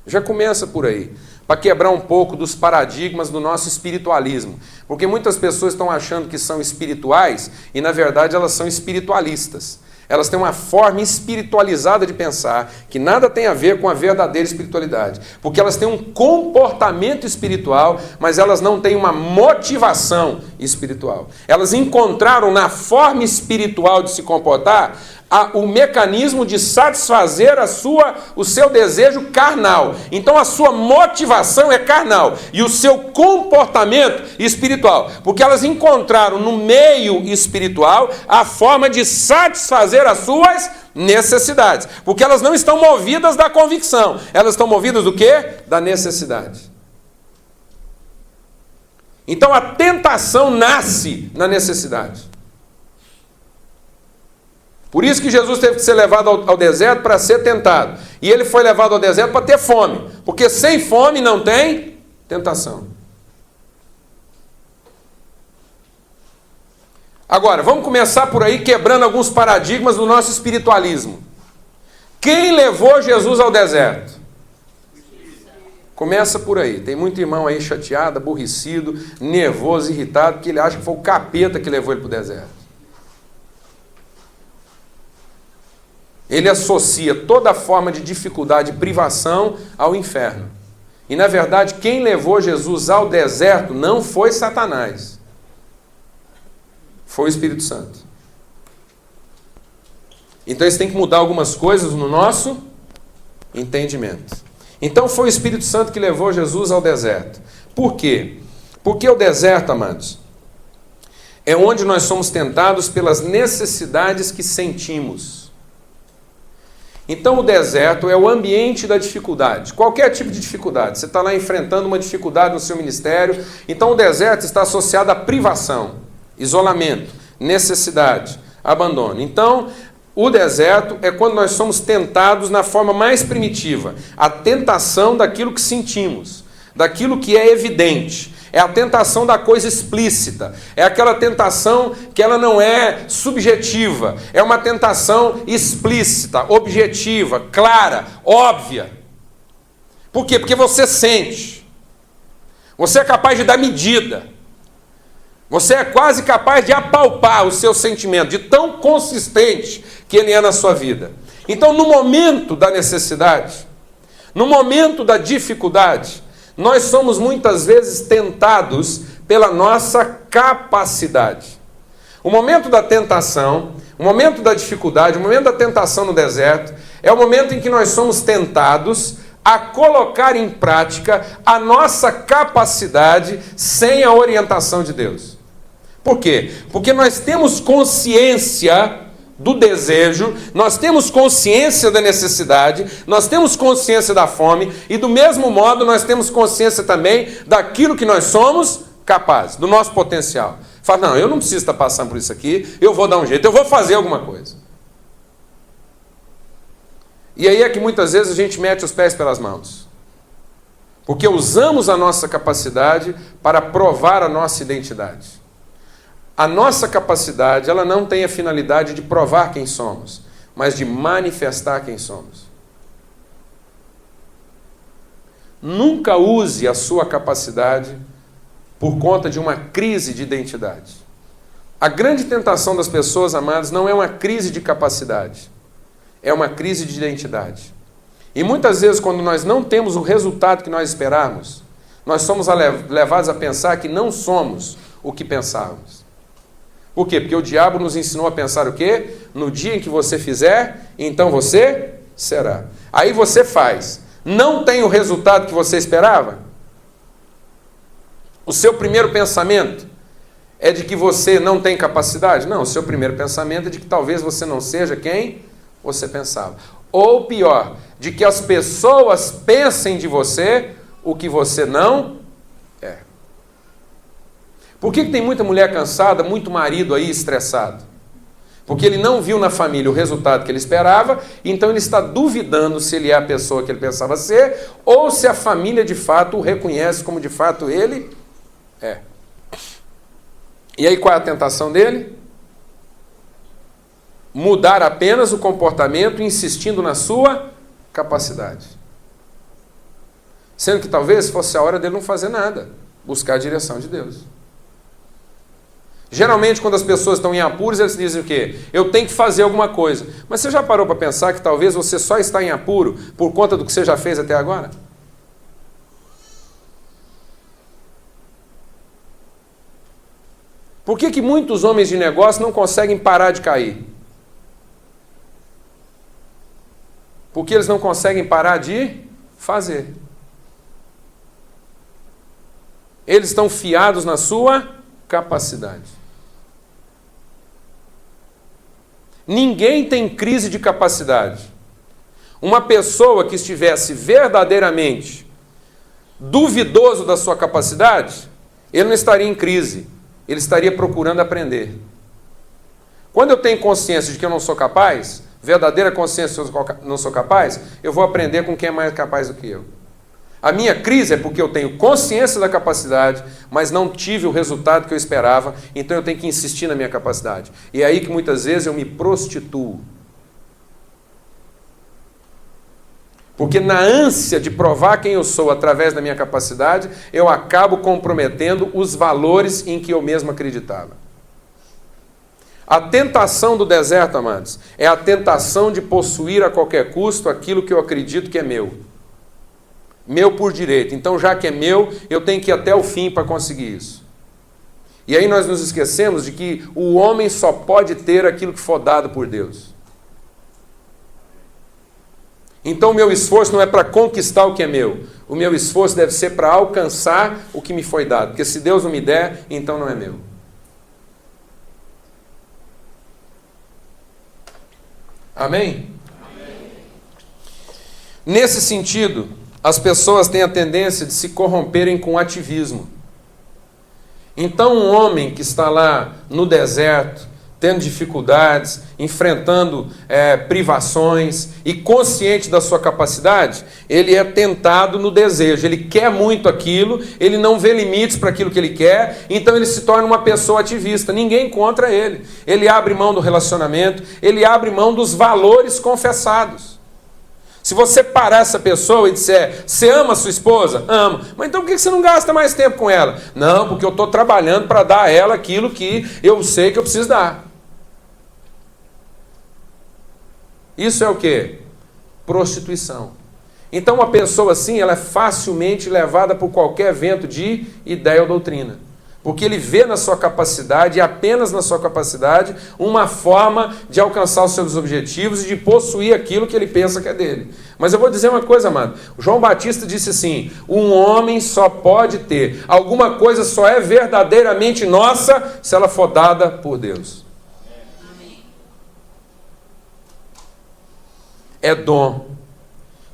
Já começa por aí, para quebrar um pouco dos paradigmas do nosso espiritualismo. Porque muitas pessoas estão achando que são espirituais e, na verdade, elas são espiritualistas. Elas têm uma forma espiritualizada de pensar que nada tem a ver com a verdadeira espiritualidade. Porque elas têm um comportamento espiritual, mas elas não têm uma motivação espiritual. Elas encontraram na forma espiritual de se comportar o mecanismo de satisfazer o seu desejo carnal. Então a sua motivação é carnal e o seu comportamento espiritual, porque elas encontraram no meio espiritual a forma de satisfazer as suas necessidades, porque elas não estão movidas da convicção, elas estão movidas do quê? Da necessidade. Então a tentação nasce na necessidade. Por isso que Jesus teve que ser levado ao deserto para ser tentado. E ele foi levado ao deserto para ter fome. Porque sem fome não tem tentação. Agora, vamos começar por aí quebrando alguns paradigmas do nosso espiritualismo. Quem levou Jesus ao deserto? Começa por aí. Tem muito irmão aí chateado, aborrecido, nervoso, irritado, porque ele acha que foi o capeta que levou ele para o deserto. Ele associa toda forma de dificuldade e privação ao inferno. E, na verdade, quem levou Jesus ao deserto não foi Satanás. Foi o Espírito Santo. Então, isso tem que mudar algumas coisas no nosso entendimento. Então, foi o Espírito Santo que levou Jesus ao deserto. Por quê? Porque o deserto, amados, é onde nós somos tentados pelas necessidades que sentimos. Então o deserto é o ambiente da dificuldade, qualquer tipo de dificuldade. Você está lá enfrentando uma dificuldade no seu ministério, então o deserto está associado à privação, isolamento, necessidade, abandono. Então O deserto é quando nós somos tentados na forma mais primitiva. A tentação daquilo que sentimos, daquilo que é evidente. É a tentação da coisa explícita. É aquela tentação que ela não é subjetiva. É uma tentação explícita, objetiva, clara, óbvia. Por quê? Porque você sente. Você é capaz de dar medida. Você é quase capaz de apalpar o seu sentimento, de tão consistente que ele é na sua vida. Então, no momento da necessidade, no momento da dificuldade, nós somos muitas vezes tentados pela nossa capacidade. O momento da tentação, o momento da dificuldade, o momento da tentação no deserto, é o momento em que nós somos tentados a colocar em prática a nossa capacidade sem a orientação de Deus. Por quê? Porque nós temos consciência do desejo, nós temos consciência da necessidade, nós temos consciência da fome e do mesmo modo nós temos consciência também daquilo que nós somos capazes, do nosso potencial. Fala, não, eu não preciso estar passando por isso aqui, eu vou dar um jeito, eu vou fazer alguma coisa. E aí é que muitas vezes a gente mete os pés pelas mãos. Porque usamos a nossa capacidade para provar a nossa identidade. A nossa capacidade, ela não tem a finalidade de provar quem somos, mas de manifestar quem somos. Nunca use a sua capacidade por conta de uma crise de identidade. A grande tentação das pessoas, amados, não é uma crise de capacidade, é uma crise de identidade. E muitas vezes, quando nós não temos o resultado que nós esperamos, nós somos levados a pensar que não somos o que pensávamos. Por quê? Porque o diabo nos ensinou a pensar o quê? No dia em que você fizer, então você será. Aí você faz. Não tem o resultado que você esperava? O seu primeiro pensamento é de que você não tem capacidade? Não, o seu primeiro pensamento é de que talvez você não seja quem você pensava. Ou pior, de que as pessoas pensem de você o que você não é. Por que tem muita mulher cansada, muito marido aí estressado? Porque ele não viu na família o resultado que ele esperava, então ele está duvidando se ele é a pessoa que ele pensava ser, ou se a família de fato o reconhece como de fato ele é. E aí qual é a tentação dele? Mudar apenas o comportamento, insistindo na sua capacidade. Sendo que talvez fosse a hora dele não fazer nada, buscar a direção de Deus. Geralmente, quando as pessoas estão em apuros, eles dizem o quê? Eu tenho que fazer alguma coisa. Mas você já parou para pensar que talvez você só está em apuro por conta do que você já fez até agora? Por que muitos homens de negócio não conseguem parar de cair? Porque eles não conseguem parar de fazer. Eles estão fiados na sua capacidade. Ninguém tem crise de capacidade. Uma pessoa que estivesse verdadeiramente duvidoso da sua capacidade, ele não estaria em crise, ele estaria procurando aprender. Quando eu tenho consciência de que eu não sou capaz, verdadeira consciência de que eu não sou capaz, eu vou aprender com quem é mais capaz do que eu. A minha crise é porque eu tenho consciência da capacidade, mas não tive o resultado que eu esperava, então eu tenho que insistir na minha capacidade. E é aí que muitas vezes eu me prostituo. Porque na ânsia de provar quem eu sou através da minha capacidade, eu acabo comprometendo os valores em que eu mesmo acreditava. A tentação do deserto, amados, é a tentação de possuir a qualquer custo aquilo que eu acredito que é meu. Meu por direito. Então, já que é meu, eu tenho que ir até o fim para conseguir isso. E aí nós nos esquecemos de que o homem só pode ter aquilo que for dado por Deus. Então, o meu esforço não é para conquistar o que é meu. O meu esforço deve ser para alcançar o que me foi dado. Porque se Deus não me der, então não é meu. Amém? Amém. Nesse sentido, as pessoas têm a tendência de se corromperem com ativismo. Então, um homem que está lá no deserto, tendo dificuldades, enfrentando privações e consciente da sua capacidade, ele é tentado no desejo, ele quer muito aquilo, ele não vê limites para aquilo que ele quer, então ele se torna uma pessoa ativista, ninguém contra ele. Ele abre mão do relacionamento, ele abre mão dos valores confessados. Se você parar essa pessoa e disser, você ama a sua esposa? Amo. Mas então por que você não gasta mais tempo com ela? Não, porque eu estou trabalhando para dar a ela aquilo que eu sei que eu preciso dar. Isso é o quê? Prostituição. Então uma pessoa assim, ela é facilmente levada por qualquer vento de ideia ou doutrina. Porque ele vê na sua capacidade, e apenas na sua capacidade, uma forma de alcançar os seus objetivos e de possuir aquilo que ele pensa que é dele. Mas eu vou dizer uma coisa, amado. O João Batista disse assim, um homem só pode ter, alguma coisa só é verdadeiramente nossa se ela for dada por Deus. É dom.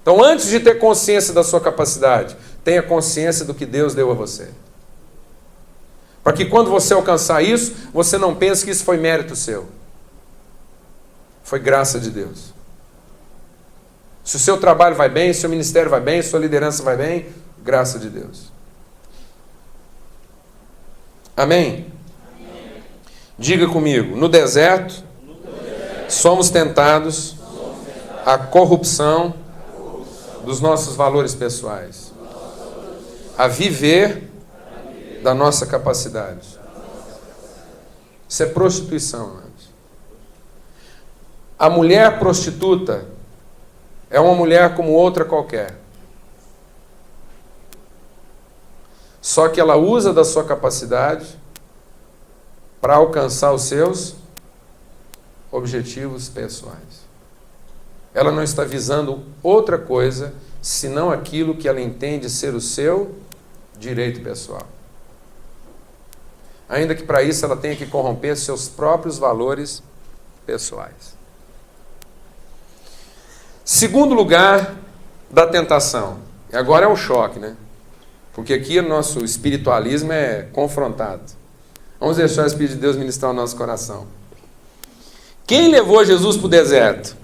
Então, antes de ter consciência da sua capacidade, tenha consciência do que Deus deu a você. Para que quando você alcançar isso, você não pense que isso foi mérito seu. Foi graça de Deus. Se o seu trabalho vai bem, se o seu ministério vai bem, se a sua liderança vai bem, graça de Deus. Amém? Amém. Diga comigo, no deserto, somos tentados a corrupção dos nossos valores pessoais, a viver da nossa capacidade. Isso é prostituição, amados. A mulher prostituta é uma mulher como outra qualquer. Só que ela usa da sua capacidade para alcançar os seus objetivos pessoais. Ela não está visando outra coisa senão aquilo que ela entende ser o seu direito pessoal. Ainda que para isso ela tenha que corromper seus próprios valores pessoais. Segundo lugar da tentação. E agora é um choque, né? Porque aqui o nosso espiritualismo é confrontado. Vamos deixar o Espírito de Deus ministrar o nosso coração. Quem levou Jesus para o deserto?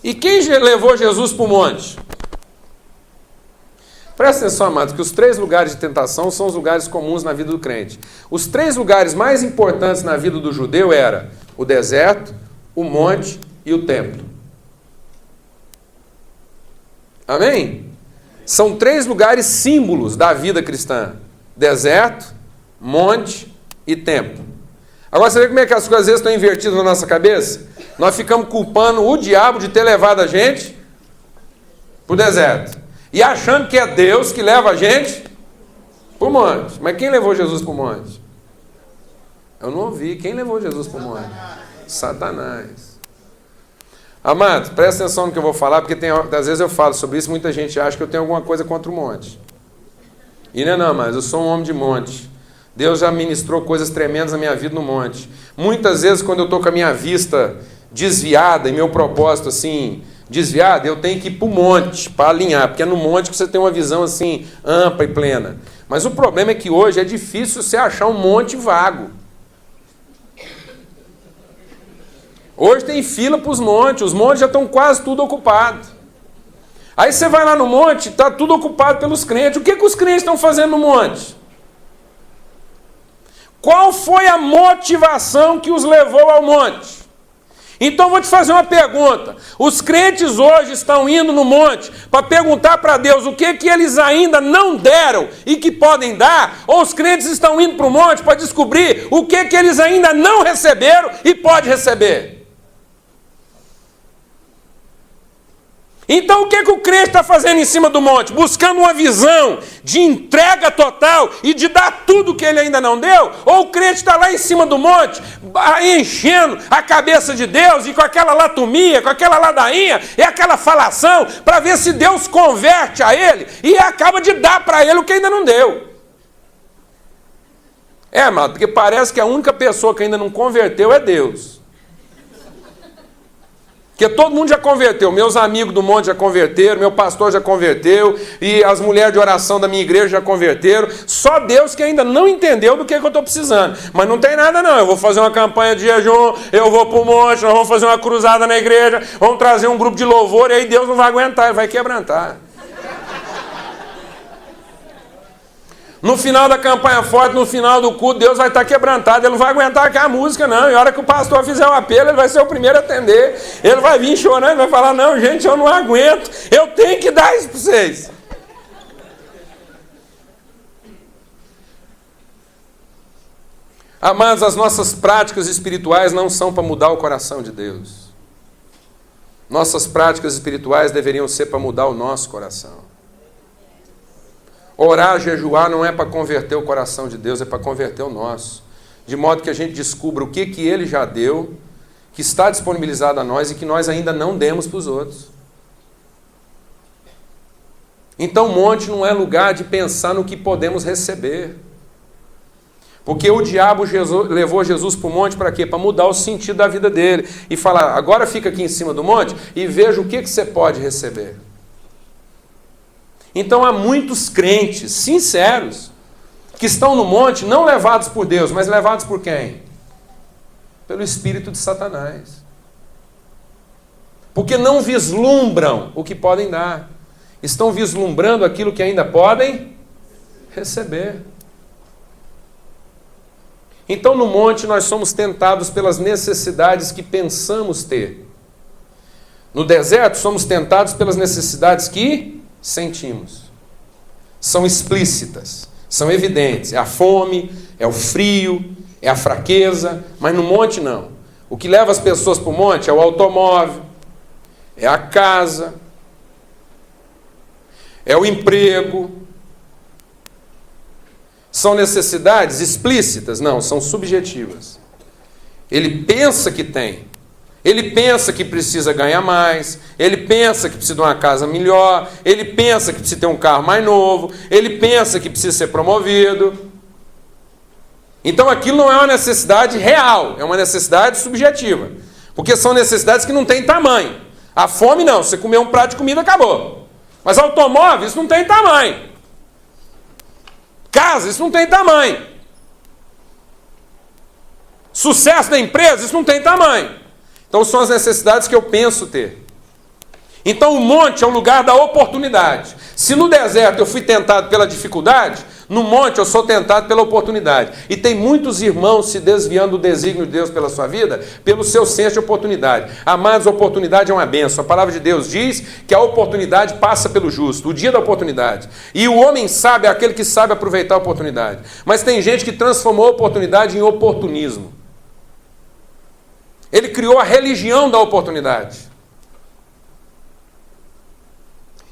E quem levou Jesus para o monte? Presta atenção, amados, que os 3 lugares de tentação são os lugares comuns na vida do crente. Os 3 lugares mais importantes na vida do judeu eram o deserto, o monte e o templo. Amém? São 3 lugares símbolos da vida cristã. Deserto, monte e templo. Agora você vê como é que as coisas às vezes estão invertidas na nossa cabeça? Nós ficamos culpando o diabo de ter levado a gente para o deserto. E achando que é Deus que leva a gente para o monte. Mas quem levou Jesus para o monte? Eu não ouvi. Quem levou Jesus para o monte? Satanás. Amados, presta atenção no que eu vou falar, porque às vezes eu falo sobre isso, muita gente acha que eu tenho alguma coisa contra o monte. E não, mas eu sou um homem de monte. Deus já ministrou coisas tremendas na minha vida no monte. Muitas vezes, quando eu estou com a minha vista desviada e meu propósito assim desviado, eu tenho que ir para o monte para alinhar, porque é no monte que você tem uma visão assim ampla e plena. Mas o problema é que hoje é difícil você achar um monte vago. Hoje tem fila para os montes já estão quase tudo ocupados. Aí você vai lá no monte, está tudo ocupado pelos crentes. O que os crentes estão fazendo no monte? Qual foi a motivação que os levou ao monte? Então vou te fazer uma pergunta. Os crentes hoje estão indo no monte para perguntar para Deus o que eles ainda não deram e que podem dar? Ou os crentes estão indo para o monte para descobrir o que eles ainda não receberam e podem receber? Então o que o crente está fazendo em cima do monte? Buscando uma visão de entrega total e de dar tudo o que ele ainda não deu? Ou o crente está lá em cima do monte, enchendo a cabeça de Deus e com aquela latumia, com aquela ladainha e aquela falação para ver se Deus converte a ele e acaba de dar para ele o que ainda não deu? Amado, porque parece que a única pessoa que ainda não converteu é Deus. Porque todo mundo já converteu, meus amigos do monte já converteram, meu pastor já converteu, e as mulheres de oração da minha igreja já converteram. Só Deus que ainda não entendeu do que eu estou precisando. Mas não tem nada não, eu vou fazer uma campanha de jejum, eu vou para o monte, nós vamos fazer uma cruzada na igreja, vamos trazer um grupo de louvor, e aí Deus não vai aguentar, ele vai quebrantar. No final da campanha forte, no final do culto, Deus vai estar quebrantado. Ele não vai aguentar aquela música, não. E a hora que o pastor fizer o apelo, ele vai ser o primeiro a atender. Ele vai vir chorando e vai falar, não, gente, eu não aguento. Eu tenho que dar isso para vocês. Amados, as nossas práticas espirituais não são para mudar o coração de Deus. Nossas práticas espirituais deveriam ser para mudar o nosso coração. Orar, jejuar não é para converter o coração de Deus, é para converter o nosso. De modo que a gente descubra o que Ele já deu, que está disponibilizado a nós e que nós ainda não demos para os outros. Então o monte não é lugar de pensar no que podemos receber. Porque o diabo levou Jesus para o monte para quê? Para mudar o sentido da vida dele. E falar, agora fica aqui em cima do monte e veja o que você pode receber. Então há muitos crentes sinceros que estão no monte não levados por Deus, mas levados por quem? Pelo espírito de Satanás. Porque não vislumbram o que podem dar. Estão vislumbrando aquilo que ainda podem receber. Então no monte nós somos tentados pelas necessidades que pensamos ter. No deserto somos tentados pelas necessidades que sentimos. São explícitas, são evidentes. É a fome, é o frio, é a fraqueza, mas no monte não. O que leva as pessoas para o monte é o automóvel, é a casa, é o emprego. São necessidades explícitas? Não, são subjetivas. Ele pensa que tem. Ele pensa que precisa ganhar mais, ele pensa que precisa de uma casa melhor, ele pensa que precisa ter um carro mais novo, ele pensa que precisa ser promovido. Então aquilo não é uma necessidade real, é uma necessidade subjetiva. Porque são necessidades que não têm tamanho. A fome não, você comer um prato de comida, acabou. Mas automóvel, isso não tem tamanho. Casa, isso não tem tamanho. Sucesso da empresa, isso não tem tamanho. Então são as necessidades que eu penso ter. Então o monte é um lugar da oportunidade. Se no deserto eu fui tentado pela dificuldade, no monte eu sou tentado pela oportunidade. E tem muitos irmãos se desviando do desígnio de Deus pela sua vida, pelo seu senso de oportunidade. Amados, oportunidade é uma bênção. A palavra de Deus diz que a oportunidade passa pelo justo, o dia da oportunidade. E o homem sábio é aquele que sabe aproveitar a oportunidade. Mas tem gente que transformou a oportunidade em oportunismo. Ele criou a religião da oportunidade.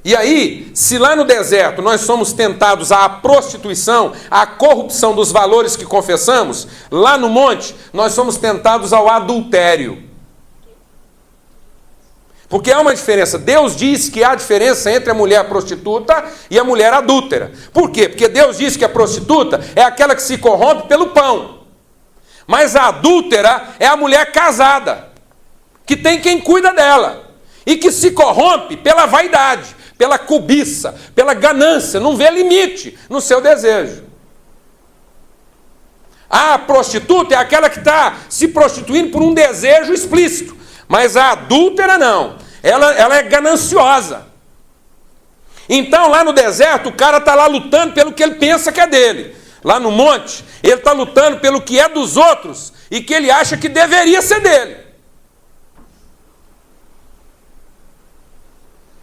E aí, se lá no deserto nós somos tentados à prostituição, à corrupção dos valores que confessamos, lá no monte nós somos tentados ao adultério. Porque há uma diferença. Deus diz que há diferença entre a mulher prostituta e a mulher adúltera. Por quê? Porque Deus diz que a prostituta é aquela que se corrompe pelo pão. Mas a adúltera é a mulher casada, que tem quem cuida dela, e que se corrompe pela vaidade, pela cobiça, pela ganância, não vê limite no seu desejo. A prostituta é aquela que está se prostituindo por um desejo explícito, mas a adúltera não, ela é gananciosa. Então lá no deserto o cara está lá lutando pelo que ele pensa que é dele. Lá no monte, ele está lutando pelo que é dos outros e que ele acha que deveria ser dele.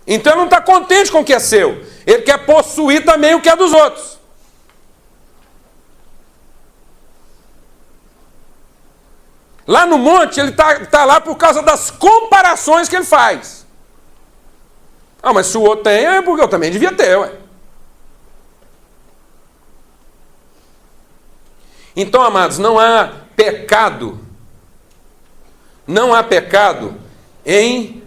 Então ele não está contente com o que é seu. Ele quer possuir também o que é dos outros. Lá no monte, ele está lá por causa das comparações que ele faz. Ah, mas se o outro tem, é porque eu também devia ter, ué. Então, amados, não há pecado em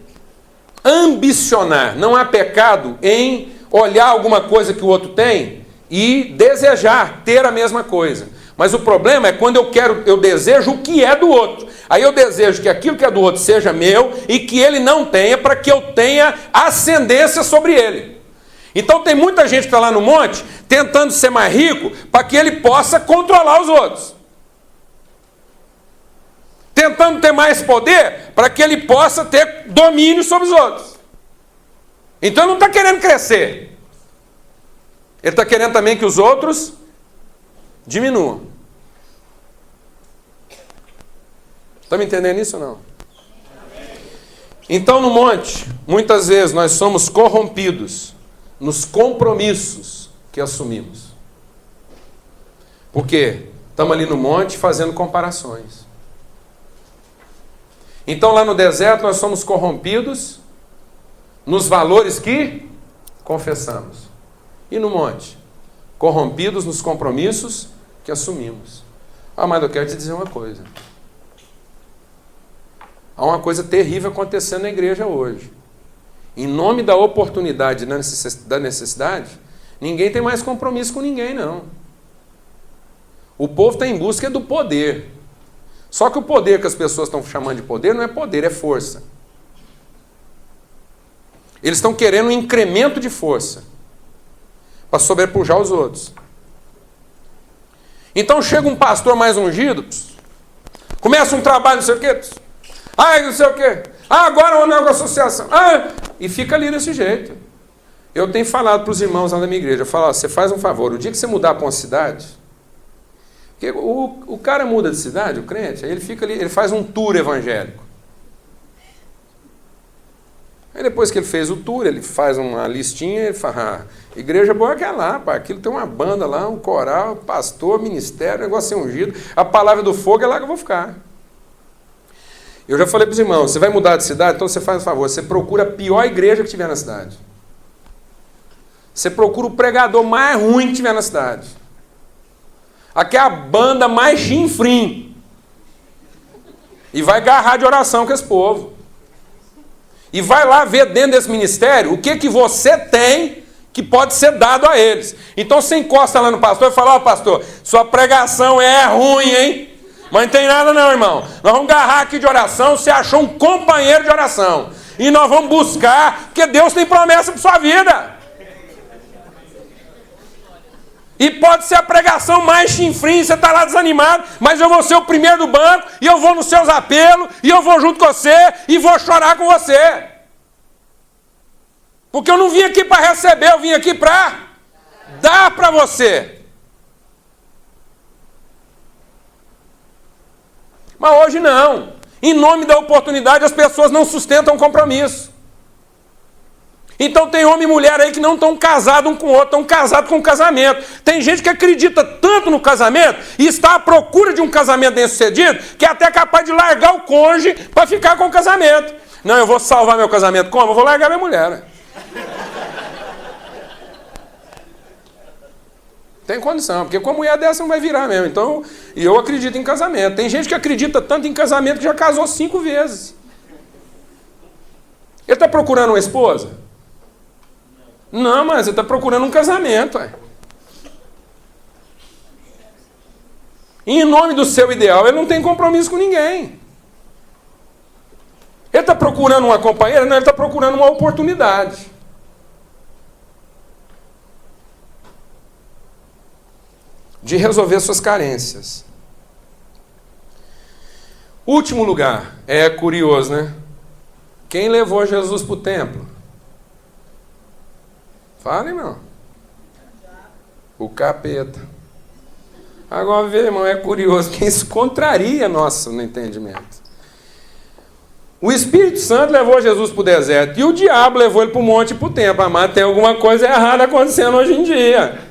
ambicionar, não há pecado em olhar alguma coisa que o outro tem e desejar ter a mesma coisa. Mas o problema é quando eu desejo o que é do outro. Aí eu desejo que aquilo que é do outro seja meu e que ele não tenha, para que eu tenha ascendência sobre ele. Então tem muita gente que está lá no monte tentando ser mais rico para que ele possa controlar os outros. Tentando ter mais poder para que ele possa ter domínio sobre os outros. Então ele não está querendo crescer. Ele está querendo também que os outros diminuam. Está me entendendo isso ou não? Então no monte, muitas vezes nós somos corrompidos nos compromissos que assumimos. Por quê? Estamos ali no monte fazendo comparações. Então lá no deserto nós somos corrompidos nos valores que confessamos. E no monte? Corrompidos nos compromissos que assumimos. Ah, mas eu quero te dizer uma coisa. Há uma coisa terrível acontecendo na igreja hoje. Em nome da oportunidade e da necessidade, ninguém tem mais compromisso com ninguém, não. O povo está em busca do poder. Só que o poder que as pessoas estão chamando de poder não é poder, é força. Eles estão querendo um incremento de força para sobrepujar os outros. Então chega um pastor mais ungido, começa um trabalho, não sei o quê, não sei o quê, agora uma nova associação, e fica ali desse jeito. Eu tenho falado para os irmãos lá da minha igreja, eu falo, você faz um favor, o dia que você mudar para uma cidade, porque o cara muda de cidade, o crente, aí ele fica ali, ele faz um tour evangélico. Aí depois que ele fez o tour, ele faz uma listinha, ele fala, igreja boa é aquela lá, pá, aquilo tem uma banda lá, um coral, pastor, ministério, negócio é ungido, a palavra do fogo é lá que eu vou ficar. Eu já falei para os irmãos, você vai mudar de cidade, então você faz um favor, você procura a pior igreja que tiver na cidade. Você procura o pregador mais ruim que tiver na cidade. Aqui é a banda mais chinfrim. E vai agarrar de oração com esse povo. E vai lá ver dentro desse ministério o que você tem que pode ser dado a eles. Então você encosta lá no pastor e fala, pastor, sua pregação é ruim, hein? Mas não tem nada não, irmão. Nós vamos agarrar aqui de oração, você achou um companheiro de oração. E nós vamos buscar, porque Deus tem promessa para sua vida. E pode ser a pregação mais chinfrim, você está lá desanimado, mas eu vou ser o primeiro do banco, e eu vou nos seus apelos, e eu vou junto com você, e vou chorar com você. Porque eu não vim aqui para receber, eu vim aqui para dar para você. Mas hoje não. Em nome da oportunidade, as pessoas não sustentam compromisso. Então tem homem e mulher aí que não estão casados um com o outro, estão casados com o casamento. Tem gente que acredita tanto no casamento e está à procura de um casamento bem-sucedido que é até capaz de largar o cônjuge para ficar com o casamento. Não, eu vou salvar meu casamento. Como? Eu vou largar minha mulher. Tem condição, porque com a mulher dessa não vai virar mesmo. Então, e eu acredito em casamento. Tem gente que acredita tanto em casamento que já casou 5 vezes. Ele está procurando uma esposa? Não, mas ele está procurando um casamento. E em nome do seu ideal, ele não tem compromisso com ninguém. Ele está procurando uma companheira? Não, ele está procurando uma oportunidade. De resolver suas carências. Último lugar, é curioso, né? Quem levou Jesus para o templo? Fala, irmão. O capeta. Agora, vê, irmão, é curioso, que isso contraria nosso entendimento. O Espírito Santo levou Jesus para o deserto e o diabo levou ele para o monte e para o templo. Mas tem alguma coisa errada acontecendo hoje em dia.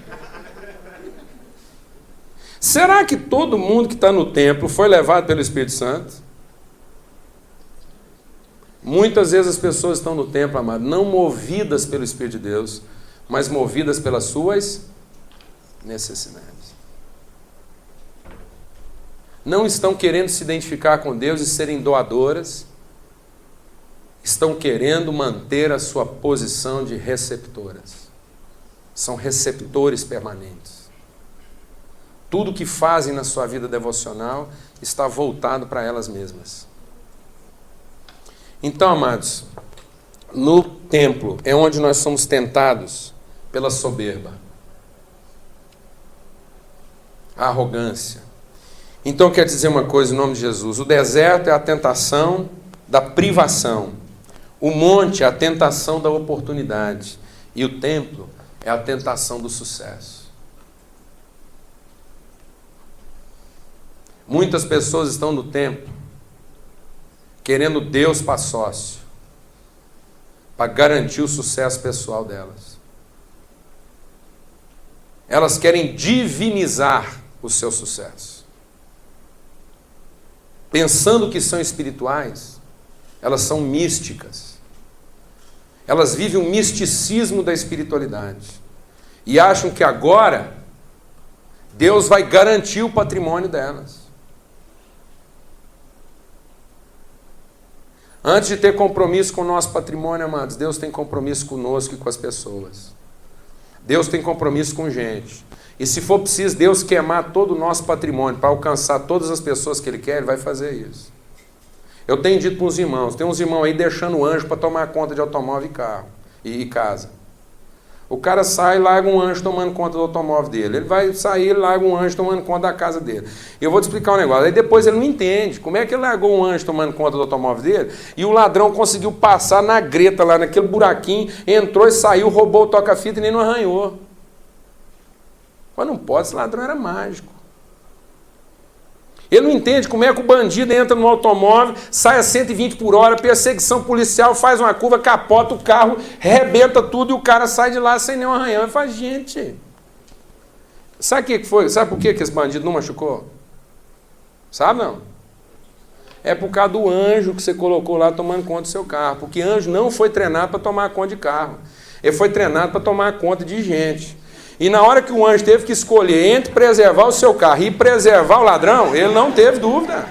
Será que todo mundo que está no templo foi levado pelo Espírito Santo? Muitas vezes as pessoas estão no templo, amado, não movidas pelo Espírito de Deus, mas movidas pelas suas necessidades. Não estão querendo se identificar com Deus e serem doadoras, estão querendo manter a sua posição de receptoras. São receptores permanentes. Tudo que fazem na sua vida devocional está voltado para elas mesmas. Então, amados, no templo é onde nós somos tentados pela soberba, a arrogância. Então, quer dizer uma coisa em nome de Jesus: o deserto é a tentação da privação, o monte é a tentação da oportunidade, e o templo é a tentação do sucesso. Muitas pessoas estão no templo querendo Deus para sócio, para garantir o sucesso pessoal delas. Elas querem divinizar o seu sucesso. Pensando que são espirituais, elas são místicas. Elas vivem o misticismo da espiritualidade e acham que agora Deus vai garantir o patrimônio delas. Antes de ter compromisso com o nosso patrimônio, amados, Deus tem compromisso conosco e com as pessoas. Deus tem compromisso com gente. E se for preciso Deus queimar todo o nosso patrimônio para alcançar todas as pessoas que Ele quer, Ele vai fazer isso. Eu tenho dito para os irmãos, tem uns irmãos aí deixando anjo para tomar conta de automóvel e carro e casa. O cara sai e larga um anjo tomando conta do automóvel dele. Ele vai sair e larga um anjo tomando conta da casa dele. Eu vou te explicar um negócio. Aí depois ele não entende. Como é que ele largou um anjo tomando conta do automóvel dele e o ladrão conseguiu passar na greta lá, naquele buraquinho, entrou e saiu, roubou o toca-fita e nem não arranhou. Mas não pode, esse ladrão era mágico. Ele não entende como é que o bandido entra no automóvel, sai a 120 por hora, perseguição policial, faz uma curva, capota o carro, rebenta tudo e o cara sai de lá sem nenhum arranhão. Ele fala, gente, sabe o que foi? Sabe por que esse bandido não machucou? Sabe não? É por causa do anjo que você colocou lá tomando conta do seu carro. Porque anjo não foi treinado para tomar conta de carro. Ele foi treinado para tomar conta de gente. E na hora que o anjo teve que escolher entre preservar o seu carro e preservar o ladrão, ele não teve dúvida.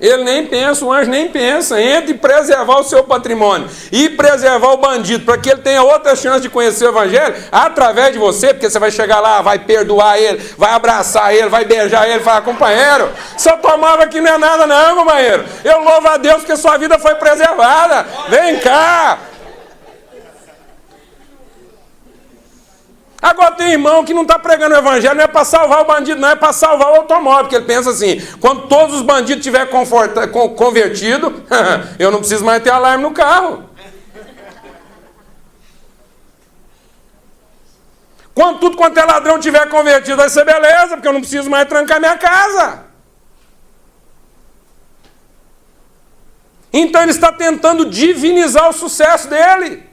Ele nem pensa, o anjo nem pensa, entre preservar o seu patrimônio e preservar o bandido, para que ele tenha outra chance de conhecer o evangelho através de você, porque você vai chegar lá, vai perdoar ele, vai abraçar ele, vai beijar ele, falar, companheiro, seu automóvel aqui não é nada não, companheiro, eu louvo a Deus porque sua vida foi preservada, vem cá. Agora tem irmão que não está pregando o evangelho, não é para salvar o bandido, não é para salvar o automóvel, porque ele pensa assim, quando todos os bandidos tiverem convertido, eu não preciso mais ter alarme no carro. Quando tudo quanto é ladrão tiver convertido, vai ser beleza, porque eu não preciso mais trancar minha casa. Então ele está tentando divinizar o sucesso dele.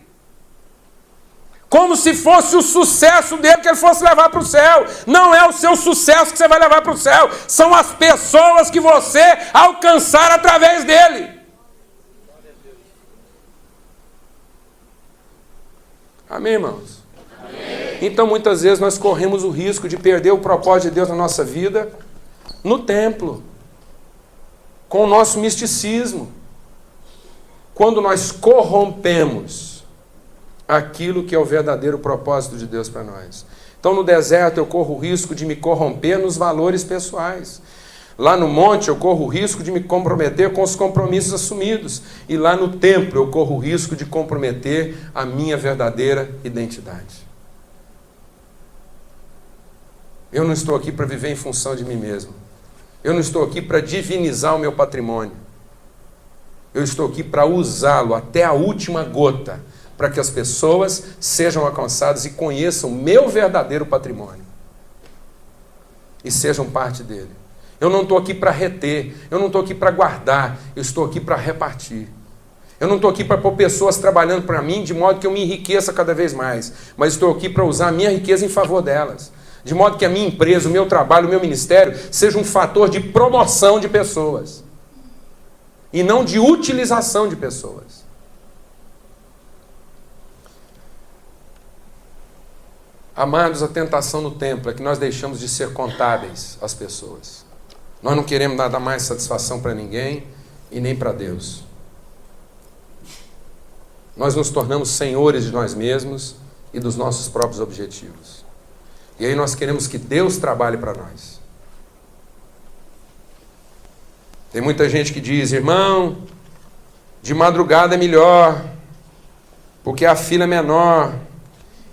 Como se fosse o sucesso dele que ele fosse levar para o céu. Não é o seu sucesso que você vai levar para o céu. São as pessoas que você alcançar através dele. Amém, irmãos? Amém. Então, muitas vezes, nós corremos o risco de perder o propósito de Deus na nossa vida no templo, com o nosso misticismo. Quando nós corrompemos aquilo que é o verdadeiro propósito de Deus para nós. Então, no deserto, eu corro o risco de me corromper nos valores pessoais. Lá no monte, eu corro o risco de me comprometer com os compromissos assumidos. E lá no templo, eu corro o risco de comprometer a minha verdadeira identidade. Eu não estou aqui para viver em função de mim mesmo. Eu não estou aqui para divinizar o meu patrimônio. Eu estou aqui para usá-lo até a última gota, para que as pessoas sejam alcançadas e conheçam o meu verdadeiro patrimônio. E sejam parte dele. Eu não estou aqui para reter, eu não estou aqui para guardar, eu estou aqui para repartir. Eu não estou aqui para pôr pessoas trabalhando para mim, de modo que eu me enriqueça cada vez mais. Mas estou aqui para usar a minha riqueza em favor delas. De modo que a minha empresa, o meu trabalho, o meu ministério, seja um fator de promoção de pessoas. E não de utilização de pessoas. Amados, a tentação no templo é que nós deixamos de ser contábeis às pessoas. Nós não queremos dar mais satisfação para ninguém e nem para Deus. nós nos tornamos senhores de nós mesmos e dos nossos próprios objetivos. E aí nós queremos que Deus trabalhe para nós. Tem muita gente que diz, irmão, de madrugada é melhor, porque a fila é menor.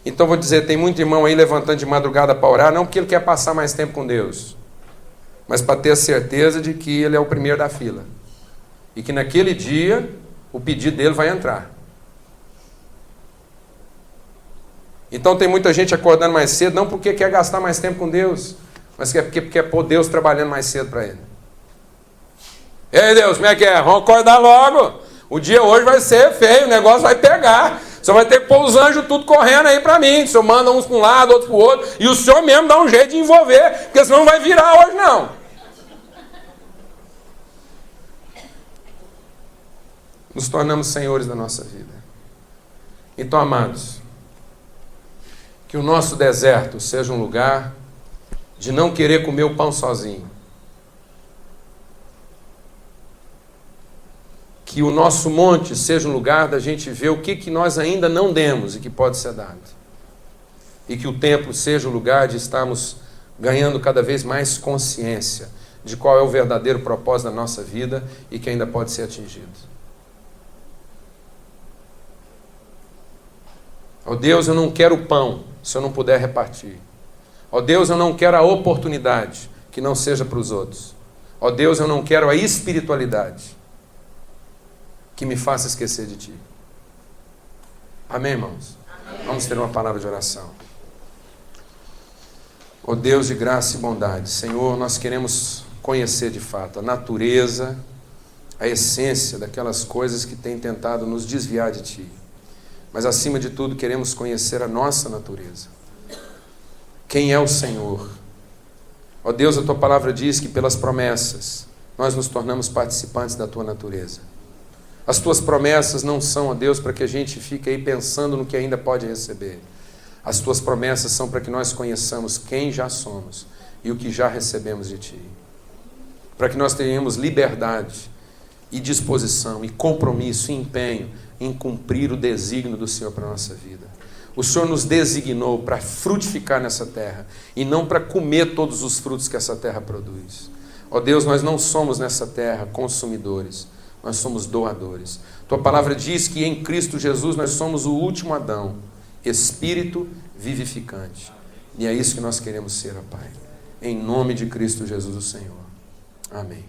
Então vou dizer, tem muito irmão aí levantando de madrugada para orar, não porque ele quer passar mais tempo com Deus, mas para ter a certeza de que ele é o primeiro da fila. E que naquele dia, o pedido dele vai entrar. Então tem muita gente acordando mais cedo, não porque quer gastar mais tempo com Deus, mas porque quer pôr Deus trabalhando mais cedo para ele. Ei Deus, como é que é? Vamos acordar logo. O dia hoje vai ser feio, o negócio vai pegar. O senhor vai ter que pôr os anjos tudo correndo aí para mim. O senhor manda uns para um lado, outros para o outro. E o senhor mesmo dá um jeito de envolver, porque senão não vai virar hoje não. Nos tornamos senhores da nossa vida. Então, amados, que o nosso deserto seja um lugar de não querer comer o pão sozinho. Que o nosso monte seja um lugar da gente ver o que nós ainda não demos e que pode ser dado. E que o templo seja o lugar de estarmos ganhando cada vez mais consciência de qual é o verdadeiro propósito da nossa vida e que ainda pode ser atingido. Ó Deus, eu não quero o pão se eu não puder repartir. Ó Deus, eu não quero a oportunidade que não seja para os outros. Ó Deus, eu não quero a espiritualidade que me faça esquecer de Ti. Amém, irmãos? Amém. Vamos ter uma palavra de oração. Ó Deus de graça e bondade, Senhor, nós queremos conhecer de fato a natureza, a essência daquelas coisas que têm tentado nos desviar de Ti. Mas acima de tudo queremos conhecer a nossa natureza. Quem é o Senhor? Ó Deus, a Tua palavra diz que pelas promessas nós nos tornamos participantes da Tua natureza. As Tuas promessas não são, ó Deus, para que a gente fique aí pensando no que ainda pode receber. As Tuas promessas são para que nós conheçamos quem já somos e o que já recebemos de Ti. Para que nós tenhamos liberdade e disposição e compromisso e empenho em cumprir o desígnio do Senhor para a nossa vida. O Senhor nos designou para frutificar nessa terra e não para comer todos os frutos que essa terra produz. Ó Deus, nós não somos nessa terra consumidores, nós somos doadores. Tua palavra diz que em Cristo Jesus nós somos o último Adão, espírito vivificante. E é isso que nós queremos ser, ó Pai. Em nome de Cristo Jesus, o Senhor. Amém.